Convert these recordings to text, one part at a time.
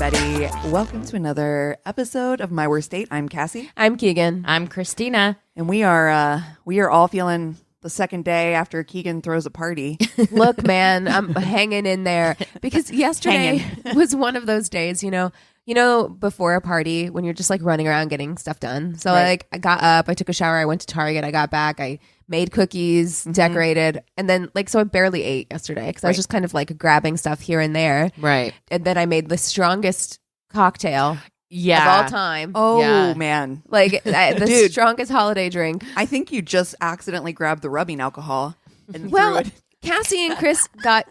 everybody. Welcome to another episode of My Worst Date. I'm Cassie. I'm Keegan. I'm Christina. And we are all feeling the second day after Keegan throws a party. Look, man, I'm hanging in there because yesterday was one of those days, you know, before a party when you're just like running around getting stuff done. So like I got up, I took a shower, I went to Target, I got back, I made cookies, decorated, and then so I barely ate yesterday because I was just kind of like grabbing stuff here and there. Right. And then I made the strongest cocktail of all time. Oh, man. Like the strongest holiday drink. I think you just accidentally grabbed the rubbing alcohol and Well, threw it. Cassie and Chris got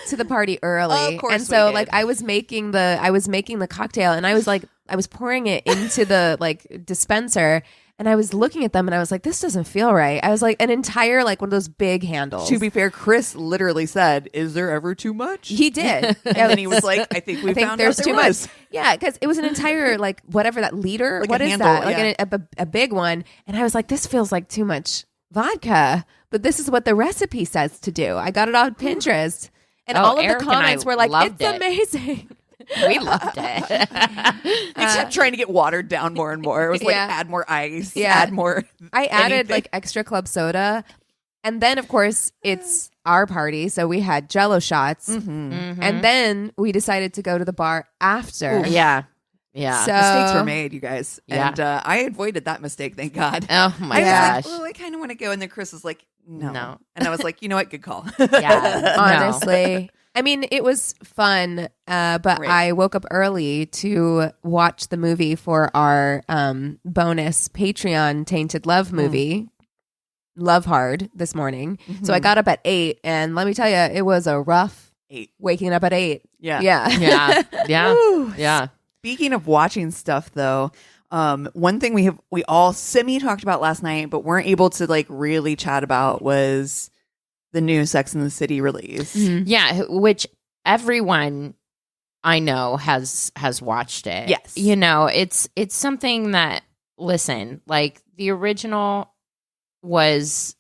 to the party early, Of course and so we did. like I was making the cocktail, and I was pouring it into the like dispenser, and I was looking at them, and I was like, this doesn't feel right. I was like an entire like one of those big handles. To be fair, Chris literally said, "Is there ever too much?" He did, And then he was like, "I think we found there's out too there much." was. Yeah, because it was an entire like whatever that liter. Like What a is handle, that? Like yeah. a big one, and I was like, this feels like too much vodka, but this is what the recipe says to do. I got it on Pinterest. And all of Eric the and I comments were like, loved it's it. amazing. We loved it. He kept trying to get watered down more and more. It was like, add more ice, add more. I added anything. like extra club soda. And then, of course, it's our party. So we had Jell-O shots. And then we decided to go to the bar after. Ooh. Yeah. Yeah. So, Mistakes were made, you guys. Yeah. And I avoided that mistake, thank God. Oh my I gosh. was like, oh, I kind of want to go. And then Chris was like, no. No. And I was like, you know what? Good call. Yeah. honestly. I mean, it was fun, but Right. I woke up early to watch the movie for our bonus Patreon Tainted Love movie, Love Hard, this morning. So I got up at 8, and let me tell you, it was a rough 8. waking up at 8. Yeah. Yeah. Yeah. Yeah. Woo. Yeah. Speaking of watching stuff, though, one thing we all semi talked about last night, but weren't able to like really chat about was the new Sex and the City release. Yeah. Which everyone I know has watched it. Yes. You know, it's something that, listen, like the original was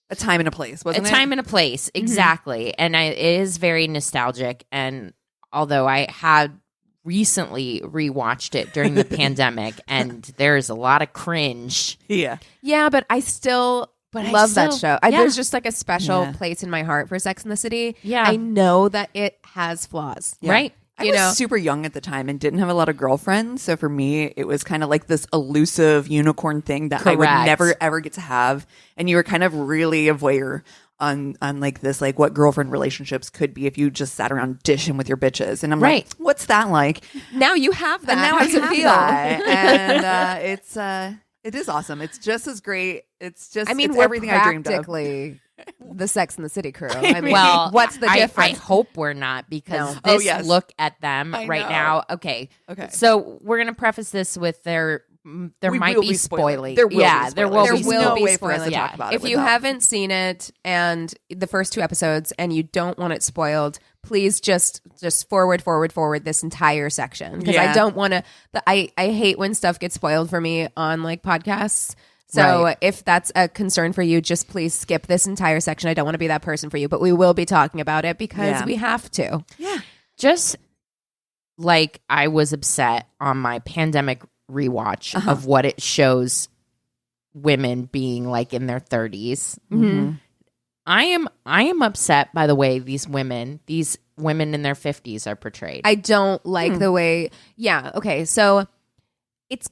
A time and a place, wasn't a it? time and a place. Exactly. And it is very nostalgic. And although I had recently rewatched it during the pandemic, and there's a lot of cringe. Yeah. Yeah, but I still But I love that still- show. yeah. There's just like a special Yeah. place in my heart for Sex and the City. Yeah. I know that it has flaws. Yeah. Right? I You was know? super young at the time and didn't have a lot of girlfriends. So for me, it was kind of like this elusive unicorn thing that I would Correct. never, ever get to have. And you were kind of really a voyeur on like this, like what girlfriend relationships could be if you just sat around dishing with your bitches. And I'm Right. like, what's that like? Now you have that. And now How does I it have feel? that. And it is awesome. It's just as great. It's just, I mean, it's we're everything I dreamed of. practically the Sex and the City crew. I mean, Well, what's the I difference? hope we're not, because No. this Oh, yes. look at them I right know. now. Okay. Okay. So we're going to preface this with there We might will be be spoiling. spoiling. There will yeah, be there spoilers. will There's be no spoilers. way for us to Yeah. talk about it If you without- haven't seen it and the first 2 episodes and you don't want it spoiled, please just forward this entire section, because Yeah. I don't want to. I hate when stuff gets spoiled for me on like podcasts. So Right. if that's a concern for you, just please skip this entire section. I don't want to be that person for you, but we will be talking about it because Yeah. we have to. Yeah. Just like I was upset on my pandemic rewatch of what it shows women being like in their 30s. I am upset by the way these women in their 50s are portrayed. I don't like the way. Yeah. Okay. So it's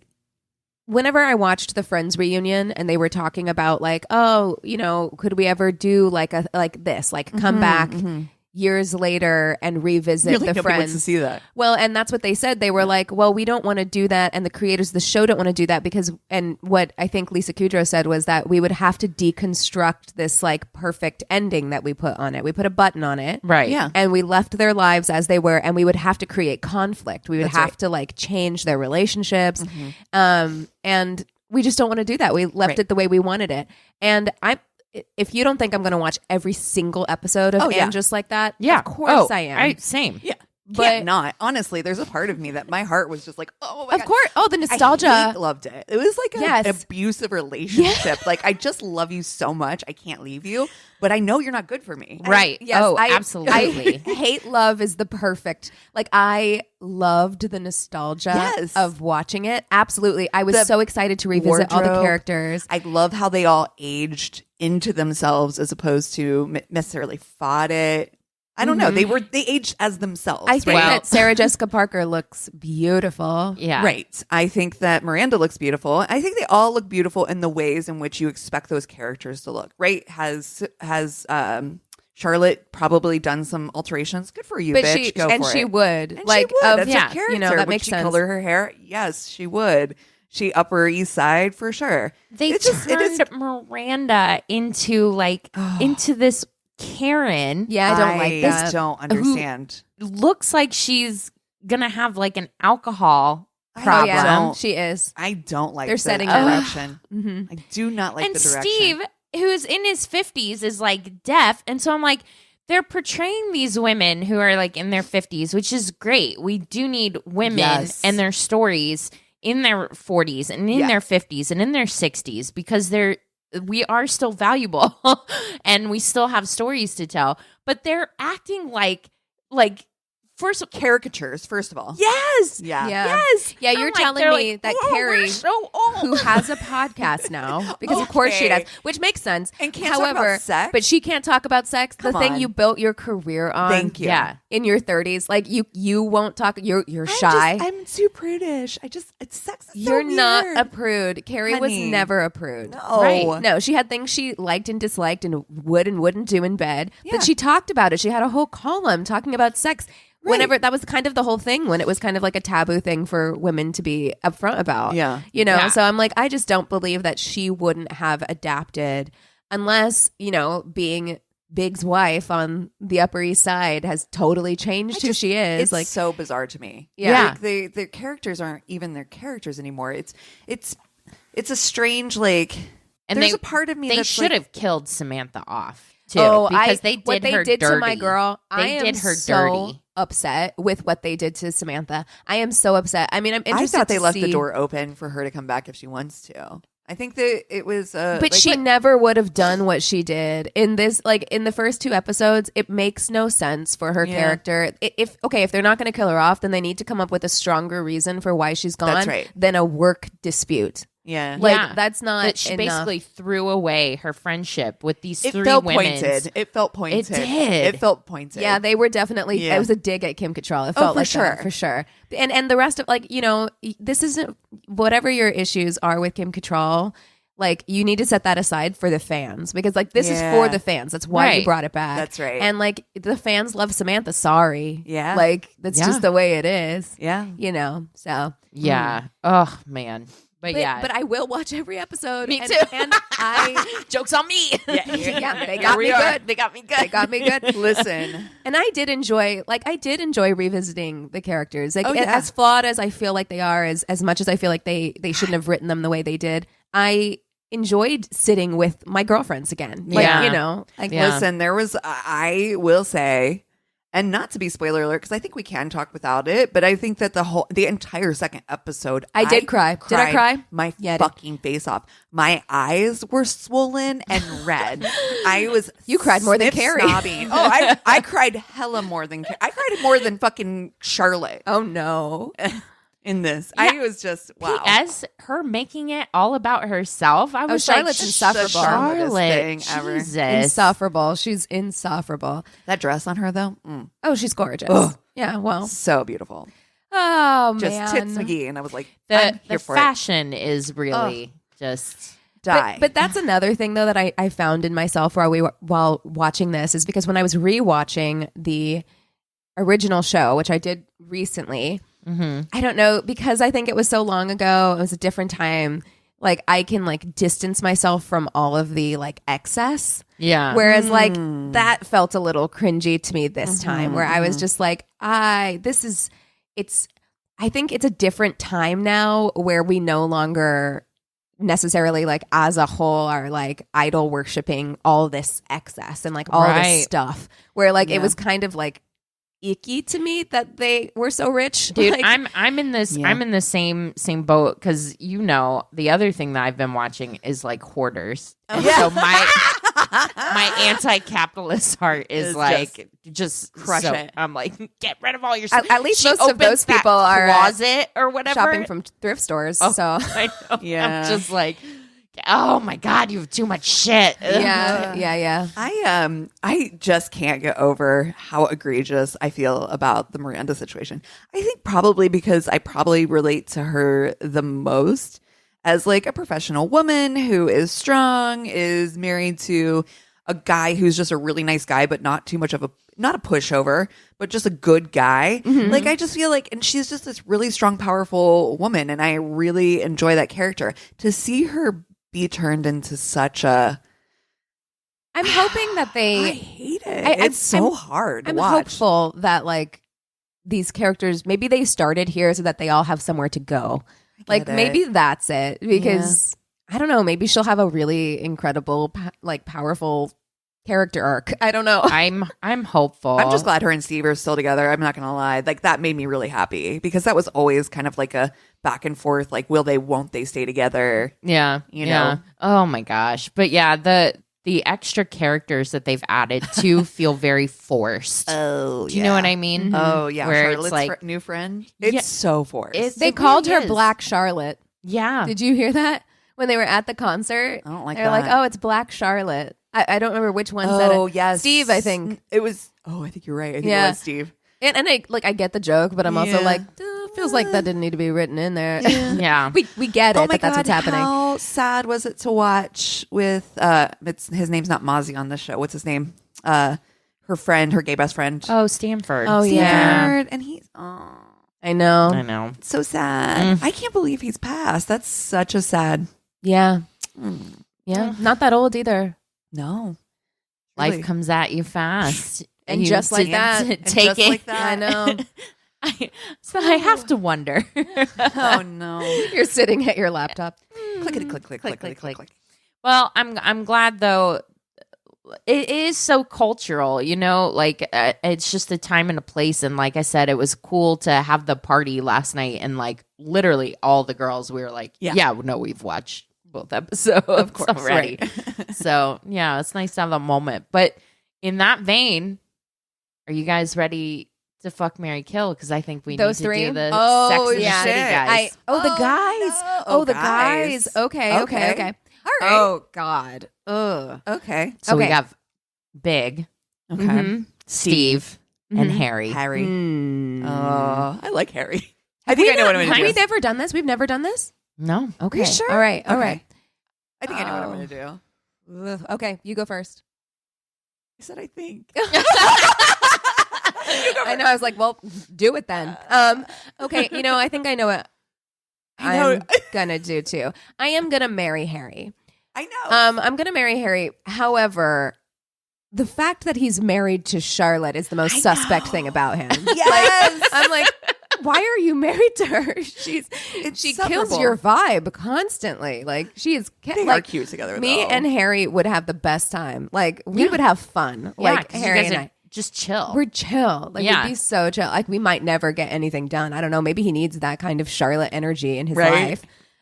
whenever I watched the Friends reunion and they were talking about like, oh, you know, could we ever do like come back years later and revisit You're like, the nobody wants to Friends? see that. Well, and that's what they said. They were like, well, we don't want to do that. And the creators of the show don't want to do that because, and what I think Lisa Kudrow said was that we would have to deconstruct this like perfect ending that we put on it. We put a button on it. right. Yeah. And we left their lives as they were, and we would have to create conflict. We would That's have right. to like change their relationships. And we just don't want to do that. We left Right. it the way we wanted it. And if you don't think I'm going to watch every single episode of Oh, yeah. And Just Like That, Yeah. of course Oh, I am. same. Yeah. Can't not. Honestly, there's a part of me that my heart was just like, oh my God. Of course. Oh, the nostalgia. I loved it. It was like an Yes. abusive relationship. Like, I just love you so much. I can't leave you, but I know you're not good for me. Right. Absolutely. Hate love is the perfect. Like, I loved the nostalgia of watching it. Absolutely. I was so excited to revisit all the characters. I love how they all aged into themselves as opposed to necessarily fought it. I don't know. They aged as themselves. I think that Sarah Jessica Parker looks beautiful. Yeah. Right. I think that Miranda looks beautiful. I think they all look beautiful in the ways in which you expect those characters to look. Right? Has Charlotte probably done some alterations? Good for you, but bitch. Go for she it. would. And like, she would. That's yeah, her character. you know, that would makes she sense. Color her hair? Yes, she would. She Upper East Side for sure. They turned Miranda into into this Karen. Yeah, I don't like that. I don't understand. Looks like she's gonna have like an alcohol problem. Oh, yeah. She is. I don't like They're the setting direction. Mm-hmm. I do not like and the direction. Steve, who's in his 50s, is like deaf, and so I'm like, they're portraying these women who are like in their 50s, which is great. We do need women and their stories in their 40s and in their 50s and in their 60s because we are still valuable and we still have stories to tell, but they're acting like caricatures, first of all. Yes. Yeah. Yes. Yeah, you're telling me that Carrie, so old. who has a podcast now, because of course she does, which makes sense. And can't talk about sex? But she can't talk about sex. Come the thing on. you built your career on. Thank you. Yeah. In your 30s, like you won't talk. You're shy. I'm too prudish. Sex is You're so not weird. a prude. Carrie was Honey. never a prude. No. Right. No, she had things she liked and disliked and would and wouldn't do in bed. Yeah. But she talked about it. She had a whole column talking about sex. Right. Whenever that was kind of the whole thing, when it was kind of like a taboo thing for women to be upfront about. Yeah. You know, Yeah. so I'm like, I just don't believe that she wouldn't have adapted unless, you know, being Big's wife on the Upper East Side has totally changed who she is. It's like, so bizarre to me. Yeah. Like, the characters aren't even their characters anymore. It's a strange, like, And there's a part of me they that's should like, have killed Samantha off too. oh, because they did what they her did dirty. to my girl. I They am did her so dirty. upset with what they did to Samantha. I am so upset. I mean, I'm I interested. thought they to left see, the door open for her to come back if she wants to. I think that it was, but she never would have done what she did in this. Like in the first 2 episodes, it makes no sense for her character. If they're not going to kill her off, then they need to come up with a stronger reason for why she's gone That's right. than a work dispute. Yeah. Like Yeah. that's not. That she enough. basically threw away her friendship with these It 3 felt women. pointed. It felt pointed. It did. It felt pointed. Yeah, they were definitely. Yeah. It was a dig at Kim Cattrall. It felt for like sure. that, for sure. And the rest of, like, you know, this isn't whatever your issues are with Kim Cattrall. Like, you need to set that aside for the fans because, like, this is for the fans. That's why you Right. brought it back. That's right. And like, the fans love Samantha. Sorry. Yeah. Like, that's Yeah. just the way it is. Yeah. You know. So Yeah. Oh man. But yeah. But I will watch every episode. Me and, too. And I. Joke's on me. Yeah, they Here got we me are. good. They got me good. They got me good. Listen. And I did enjoy revisiting the characters. Like, Oh, yeah. as flawed as I feel like they are, as much as I feel like they shouldn't have written them the way they did, I enjoyed sitting with my girlfriends again. Like, Yeah. you know, like, Yeah. Listen, there was, I will say, and not to be spoiler alert, because I think we can talk without it, but I think that the entire second episode, I did cry. Did I cry? My Yeah, I did. fucking face off. My eyes were swollen and red. I was You cried more than Carrie. snobbing. Oh, I cried hella more than I cried more than fucking Charlotte oh no. in this. I was just wow. P.S. Her making it all about herself. I was Charlotte's like, insufferable. Charmingest Charlotte, thing ever. Jesus. Insufferable. She's insufferable. That dress on her though, Oh, she's gorgeous. Ugh. Yeah, well. so beautiful. Oh, Just man. tits McGee, and I was like, The I'm here for it. fashion is really just Die. But that's another thing, though, that I found in myself while watching this is because when I was rewatching the original show, which I did recently, I don't know, because I think it was so long ago, it was a different time, like I can like distance myself from all of the like excess. yeah. Whereas like that felt a little cringy to me this time where I was just like, I think it's a different time now where we no longer necessarily like as a whole are like idol worshiping all this excess and like all Right. this stuff where like it was kind of like icky to me that they were so rich. Dude, Like, I'm in this I'm in the same boat because the other thing that I've been watching is like hoarders. And so my anti-capitalist heart is like just crush it. I'm like, get rid of all your stuff. At least She most of those opens that people are closet or whatever shopping from thrift stores. So I know. Yeah. I'm just like, oh my God, you have too much shit. yeah. I just can't get over how egregious I feel about the Miranda situation. I think probably because I probably relate to her the most as like a professional woman who is strong, is married to a guy who's just a really nice guy, but not too much of not a pushover, but just a good guy. Like, I just feel like, and she's just this really strong, powerful woman. And I really enjoy that character. To see her be turned into such a, I'm hoping that they. I hate it. It's so hard to I'm watch. hopeful that like these characters, maybe they started here so that they all have somewhere to go. Like maybe that's it, because I don't know. Maybe she'll have a really incredible, like powerful character arc. I don't know. I'm hopeful. I'm just glad her and Steve are still together. I'm not going to lie. Like, that made me really happy because that was always kind of like a back and forth. Like, will they, won't they stay together? Yeah. You know? Oh my gosh. But yeah, the extra characters that they've added to feel very forced. Oh, Do you know what I mean? Oh, yeah. Where Charlotte's it's like new friend. It's so forced. They called her Black Charlotte. Yeah. Did you hear that when they were at the concert? I don't like They're that. like, oh, it's Black Charlotte. I don't remember which one said it. Oh, yes. Steve, I think. It was, I think you're right. I think it was Steve. And I get the joke, but I'm also like, feels like that didn't need to be written in there. Yeah. We get it, Oh my that that's God, what's happening. how sad was it to watch with, his name's not Mozzie on the show. What's his name? Her friend, her gay best friend. Oh, Stanford. Oh, yeah. Stanford. And he's, I know. I know. so sad. I can't believe he's passed. That's such a sad. Yeah. Yeah. Not that old either. No. Life Really. comes at you fast. And You just like t- that. t- And take just it. like that. I know. I have to wonder. Oh no. You're sitting at your laptop. Clickety click click click click click. Well, I'm glad though. It is so cultural, like it's just a time and a place. And like I said, it was cool to have the party last night. And like literally all the girls, we were like, no, we've watched both episodes of course already. Right. So yeah, it's nice to have that moment. But in that vein, are you guys ready to fuck, marry, kill? Because I think we Those need to three? do the Oh, Sex and the yeah. City guys. The guys. no. The guys. Okay. Okay. Okay. All right. Oh God. Ugh. Okay. So we Okay. have Big, Okay. mhm, Steve, and Mhm. Harry. Harry. Mm. I like Harry. I think I know what I'm Have going to we do. never done this? We've never done this? No. Okay. You sure? All right. All Okay. right. I think I know what I'm going to do. Ugh. Okay. You go first. I said I think. I know. I was like, well, do it then. Okay. I think I know what I know. I'm gonna do too. I am gonna marry Harry. I know. I'm gonna marry Harry. However, the fact that he's married to Charlotte is the most suspect thing about him. Yes. I'm like, why are you married to her? She kills insufferable. your vibe constantly. Like she is They are like cute together. me though. and Harry would have the best time. Like we would have fun. Yeah, Like 'cause you Harry guys and are I. just chill. We're chill. Like Yeah. we'd be so chill. Like we might never get anything done. I don't know. Maybe he needs that kind of Charlotte energy in his Right. life.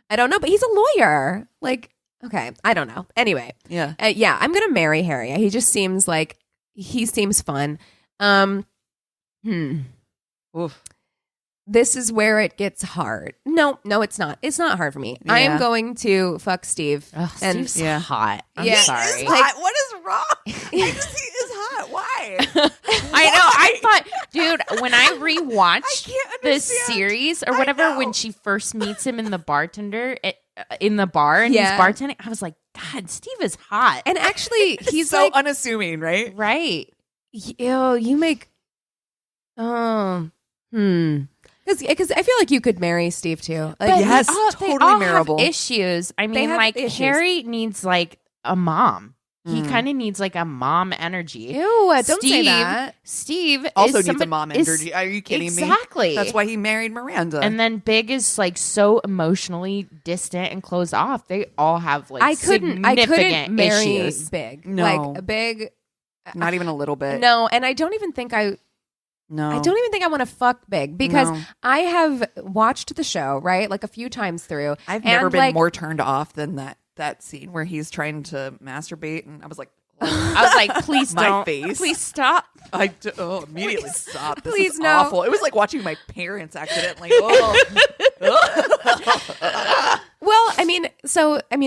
I don't know, but he's a lawyer. Like, okay, I don't know. Anyway, Yeah. yeah, I'm gonna marry Harry. He just seems like he seems fun. Oof. This is where it gets hard. No, it's not. It's not hard for me. I am Yeah. going to fuck Steve. Ugh, and Steve's hot. I'm Yeah. sorry. It's hot. What is wrong? I just he is hot. Why? I know. I thought, dude, when I rewatched can't this understand. series or I whatever, know. when she first meets him in the in the bar and Yeah. he's bartending, I was like, God, Steve is hot. And actually, he's so like, unassuming, right? Right. you make, because I feel like you could marry Steve too. Like, But yes, they totally all marriable. have issues. I mean, have like issues. Harry needs like a mom. He Mm. kind of needs like a mom energy. ew, don't say Steve- that. Steve Also is needs a mom is- energy. Are you kidding me? Exactly. That's why he married Miranda. And then Big is like so emotionally distant and closed off. They all have like I couldn't significant marry issues. Big. No. Like a Big. not even a little bit. No, and I don't even think I No. I don't even think I want to fuck big because No. I have watched the show, right? Like a few times through. I've never and, been like, more turned off than that scene where he's trying to masturbate, and I was like, I was like, please My don't. face. Please stop. Immediately stop. This please is no. awful. It was like watching my parents accidentally. Well, I mean,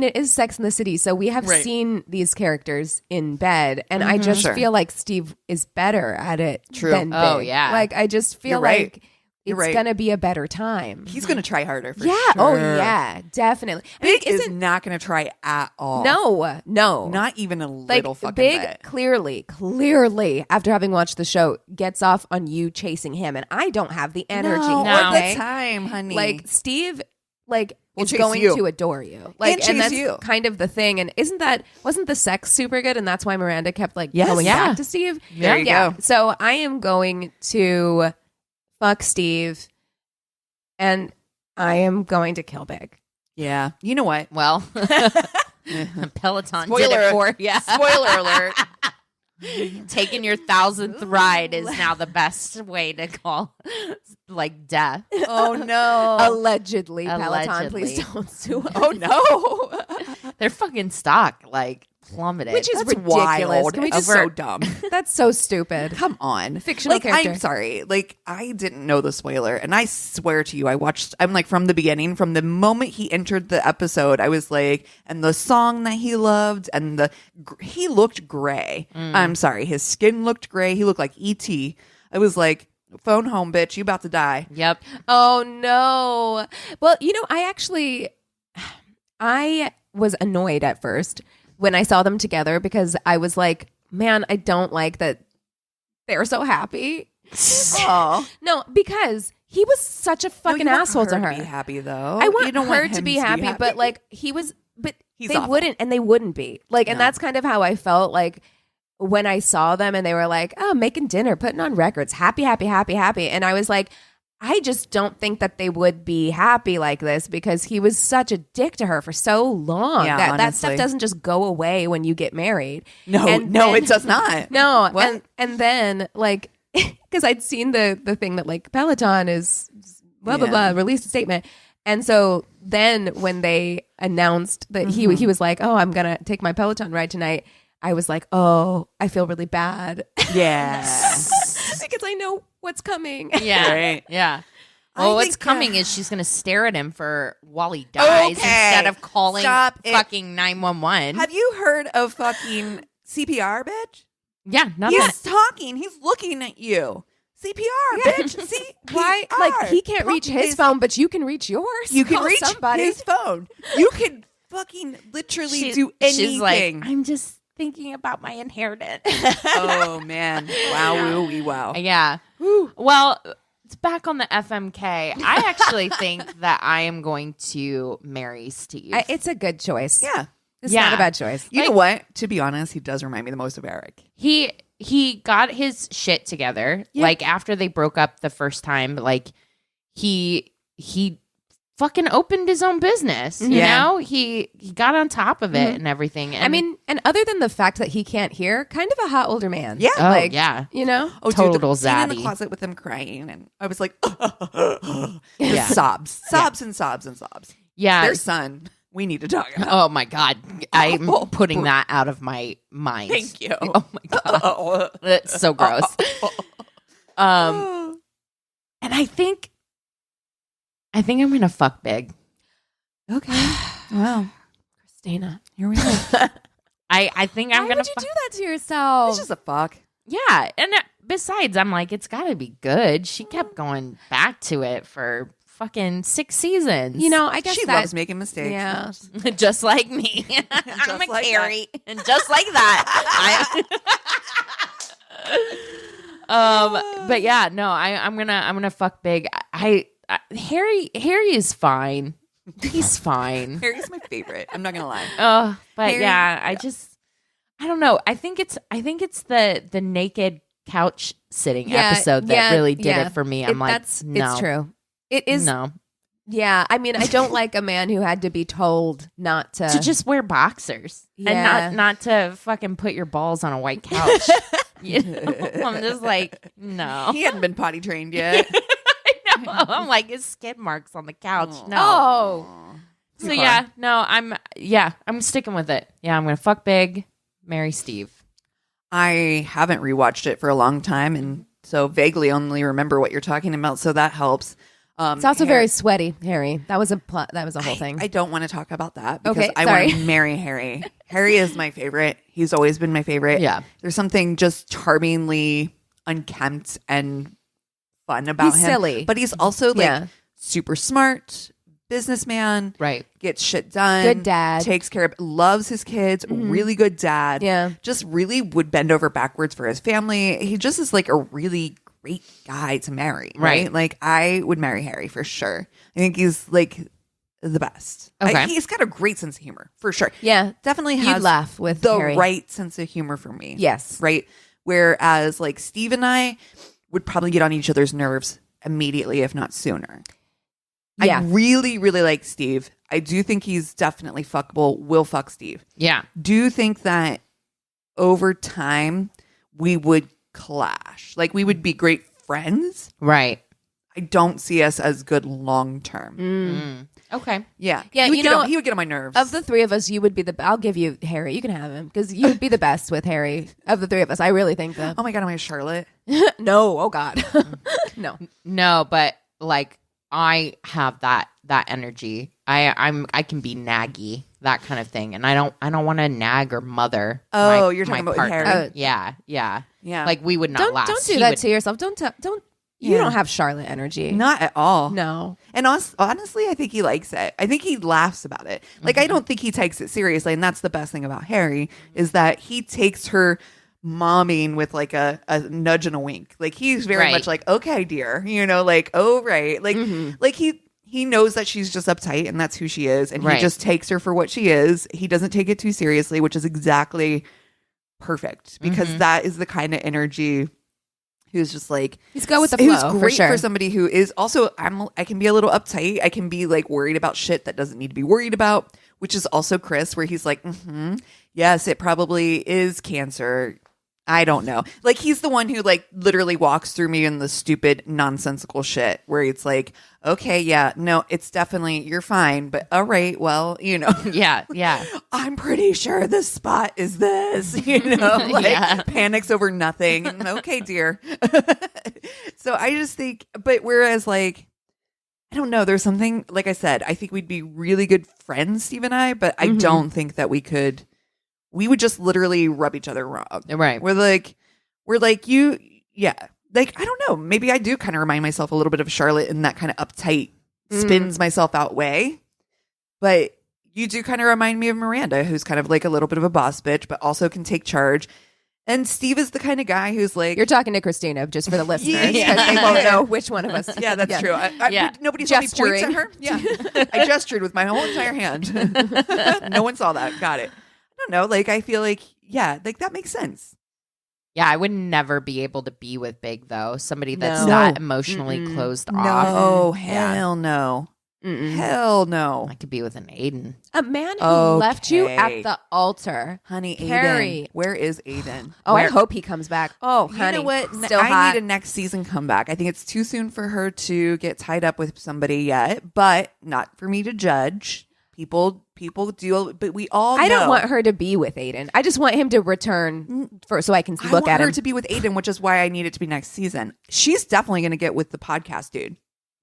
it is Sex in the City, so we have Right. seen these characters in bed, and I just Sure. feel like Steve is better at it True. than Oh, Big. yeah. Like, I just feel You're right. like You're it's right. gonna be a better time. He's gonna try harder. For Yeah. Sure. Oh, yeah. Definitely. I mean, Big is not gonna try at all. no, Not even a like little fucking Big bit. clearly after having watched the show gets off on you chasing him, and I don't have the energy. No, No. or the okay? time, honey. Like Steve, like Will is chase going you. to adore you, like, chase and that's you. kind of the thing. And wasn't the sex super good, and that's why Miranda kept like Yes. going Yeah. back to Steve. There you go. So I am going to fuck Steve, and I am going to kill Big. yeah. You know what? Well, Peloton did Spoiler- it for you. Spoiler alert. Taking your 1,000th ride is now the best way to call like death. Oh no. Allegedly, Peloton, Allegedly. please don't sue us. Oh no. Their fucking stock like plummeted. Which is That's ridiculous. wild. Can we It's just so dumb. That's so stupid. Come on. Fictional like, character. I'm sorry. Like, I didn't know the spoiler. And I swear to you, I'm like from the beginning, from the moment he entered the episode, I was like, and the song that he loved, and he looked gray. I'm sorry. His skin looked gray. He looked like E.T. I was like, phone home, bitch. You about to die. Yep. Oh no. Well, I was annoyed at first when I saw them together because I was like, man, I don't like that they're so happy. Oh. No, because he was such a fucking asshole to her. To be happy, though. I You want don't her him to be happy, but like but He's they awful. wouldn't, and they wouldn't be like, and No. that's kind of how I felt like when I saw them, and they were like, oh, making dinner, putting on records, happy, happy, happy, happy, and I was like, I just don't think that they would be happy like this because he was such a dick to her for so long. Yeah, that stuff honestly. doesn't just go away when you get married. No, And no, then- it does not. No, What? and then like because I'd seen the thing that like Peloton is blah blah Yeah. blah released a statement, and so then when they announced that he was like, oh, I'm gonna take my Peloton ride tonight, I was like, oh, I feel really bad Yeah. because I know what's coming. Yeah. Right. Yeah. I Well, what's think, coming is she's going to stare at him while he dies Okay. instead of calling Stop it. fucking 911. Have you heard of fucking CPR, bitch? Yeah, nothing. He's talking. He's looking at you. CPR, bitch. CPR. Why? Like he can't reach his phone, but you can reach yours. You can Call reach somebody. his phone. You can fucking literally do anything. She's like, I'm just thinking about my inheritance. Oh man! Wow, woo, wee, wow. Yeah. Well, it's back on the FMK. I actually think that I am going to marry Steve. It's a good choice. Yeah. It's Yeah. not a bad choice. You know what? To be honest, he does remind me the most of Eric. He got his shit together. Yeah. Like after they broke up the first time, like he fucking opened his own business. You Yeah. know? He got on top of it and everything. And I mean, and other than the fact that he can't hear, kind of a hot older man. Yeah. oh, like, yeah. you know? Oh, Total dude, the scene in the zaddy. closet with him crying, and I was like, Yeah. sobs and sobs and sobs. Yeah. Their son. We need to talk about. Oh my God. I'm Oh, putting that out of my mind. Thank you. Oh my God. It's so gross. And I think I'm gonna fuck Big. Okay. Wow. Christina. Here we go. I think I'm Why gonna would you fuck. do that to yourself? It's just a fuck. Yeah, and besides, I'm like, it's got to be good. She kept going back to it for fucking 6 seasons. you know, I guess She that, loves making mistakes. Yeah. just like me. I'm a like Carrie, and just like that. But yeah, no, I'm gonna fuck Big. Harry is fine. He's fine. Harry's my favorite. I'm not gonna lie. But Harry- yeah, I don't know. I think it's the naked couch sitting episode that really did it for me. I'm like, no, it's true. It is. no, Yeah. I mean, I don't like a man who had to be told not to. to just wear boxers Yeah. and not to fucking put your balls on a white couch. You know? I'm just like, no. He hadn't been potty trained yet. I know. I'm like, his skid marks on the couch. No. Oh. So yeah, no, I'm sticking with it. Yeah, I'm gonna fuck big, marry Steve. I haven't rewatched it for a long time, and so vaguely only remember what you're talking about. So that helps. It's also very sweaty, Harry. That was a whole thing. I don't want to talk about that because Okay, I want to marry Harry. Harry is my favorite. He's always been my favorite. Yeah. There's something just charmingly unkempt and fun about He's him. silly. But he's also like super smart, businessman. Right. Gets shit done. Good dad. Takes care of, loves his kids. Really good dad. Yeah. Just really would bend over backwards for his family. He just is like a really great guy to marry. Right. Like I would marry Harry for sure. I think he's like the best. Okay. He's got a great sense of humor for sure. Yeah. Definitely You'd has laugh with the Harry. right sense of humor for me. Yes. Right. Whereas like Steve and I would probably get on each other's nerves immediately, if not sooner. Yeah. I really, really like Steve. I do think he's definitely fuckable. Will fuck Steve. Yeah. Do think that over time we would clash. Like we would be great friends. Right. I don't see us as good long term. Okay. Yeah. Yeah, he would get on my nerves. Of the three of us, you would be I'll give you Harry. You can have him because you would be the best with Harry of the three of us. I really think that. Oh my God, am I Charlotte? No. Oh God. No. No, but like I have that energy. I can be naggy, that kind of thing, and I don't want to nag or mother. Oh, you're talking about partner. Harry. Yeah. Like we would not last. Don't do that to yourself. Don't. You don't have Charlotte energy. Not at all. No. And honestly, I think he likes it. I think he laughs about it. Like, I don't think he takes it seriously. And that's the best thing about Harry is that he takes her momming with like a nudge and a wink. Like, he's very much like, okay, dear, like, oh, right. Like, like he knows that she's just uptight and that's who she is. And he just takes her for what she is. He doesn't take it too seriously, which is exactly perfect because that is the kind of energy who's just like he's go with the flow. Who's great for for somebody who is also I can be a little uptight. I can be like worried about shit that doesn't need to be worried about, which is also Chris, where he's like, yes, it probably is cancer. I don't know. Like he's the one who like literally walks through me in the stupid nonsensical shit where it's like, okay, yeah, no, it's definitely you're fine, but all right, well, Yeah. I'm pretty sure the spot is this, like panics over nothing. Okay, dear. So I just think, but whereas like, I don't know, there's something, like I said, I think we'd be really good friends, Steve and I, but I don't think that we would just literally rub each other wrong. Right. We're like you, yeah. Like, I don't know. Maybe I do kind of remind myself a little bit of Charlotte in that kind of uptight, spins myself out way. But you do kind of remind me of Miranda, who's kind of like a little bit of a boss bitch, but also can take charge. And Steve is the kind of guy who's like... You're talking to Christina, just for the listeners, because Yeah. they won't know which one of us. Yeah, that's true. Nobody saw me point Gesturing. at her. Yeah. I gestured with my whole entire hand. No one saw that. Got it. I don't know. Like, I feel like, yeah, like that makes sense. Yeah, I would never be able to be with Big, though. Somebody that's No. that emotionally closed off. No, hell no. Hell no. I could be with an Aiden. A man who left you Okay. at the altar. Honey, Carrie. Aiden. Where is Aiden? Oh, Where- I hope he comes back. Oh, You honey. know what? Still I hot. need a next season comeback. I think it's too soon for her to get tied up with somebody yet, but not for me to judge. People do, but we all know. I don't want her to be with Aiden. I just want him to return so I can I look want at her him. to be with Aiden, which is why I need it to be next season. She's definitely going to get with the podcast dude,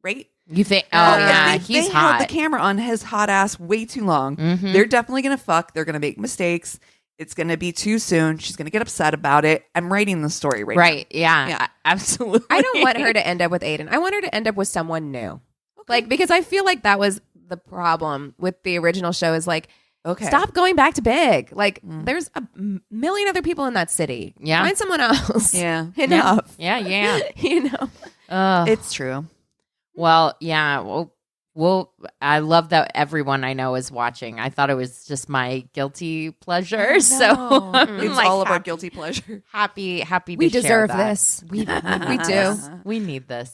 right? You think? Oh, If yeah, they he's held hot. the camera on his hot ass way too long. They're definitely going to fuck. They're going to make mistakes. It's going to be too soon. She's going to get upset about it. I'm writing the story right now. Right? Yeah, Yeah. absolutely. I don't want her to end up with Aiden. I want her to end up with someone new. Like, because I feel like that was the problem with the original show is like, Okay. stop going back to Big. Like, there's a million other people in that city. Yeah. Find someone else. Yeah. Enough. Yeah. You know? It's true. Well, yeah. Well, I love that everyone I know is watching. I thought it was just my guilty pleasure. So I'm It's like all about guilty pleasure. happy We to share deserve that. this. We do. We need this.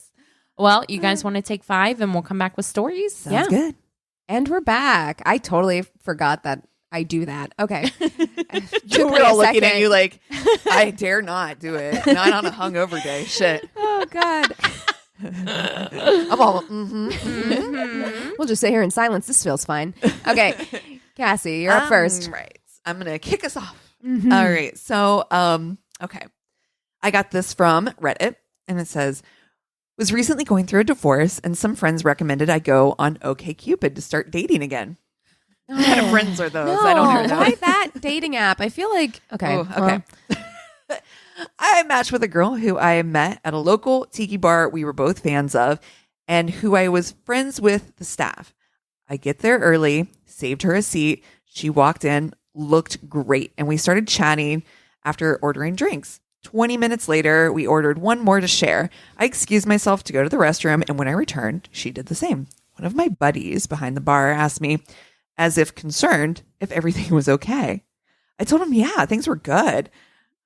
Well, you guys want to take 5 and we'll come back with stories? Yeah. Good. And we're back. I totally forgot that I do that. Okay. We're all looking at you like, I dare not do it. Not on a hungover day. Shit. Oh, God. I'm all, We'll just sit here in silence. This feels fine. Okay. Cassie, you're up first. Right. I'm going to kick us off. All right. So, okay. I got this from Reddit, and it says, was recently going through a divorce, and some friends recommended I go on OkCupid to start dating again. What kind of friends are those? No, I don't know. why that dating app? I feel like, okay. Ooh, okay. I matched with a girl who I met at a local tiki bar we were both fans of, and who I was friends with the staff. I get there early, saved her a seat. She walked in, looked great, and we started chatting after ordering drinks. 20 minutes later, we ordered one more to share. I excused myself to go to the restroom, and when I returned, she did the same. One of my buddies behind the bar asked me, as if concerned, if everything was okay. I told him, yeah, things were good.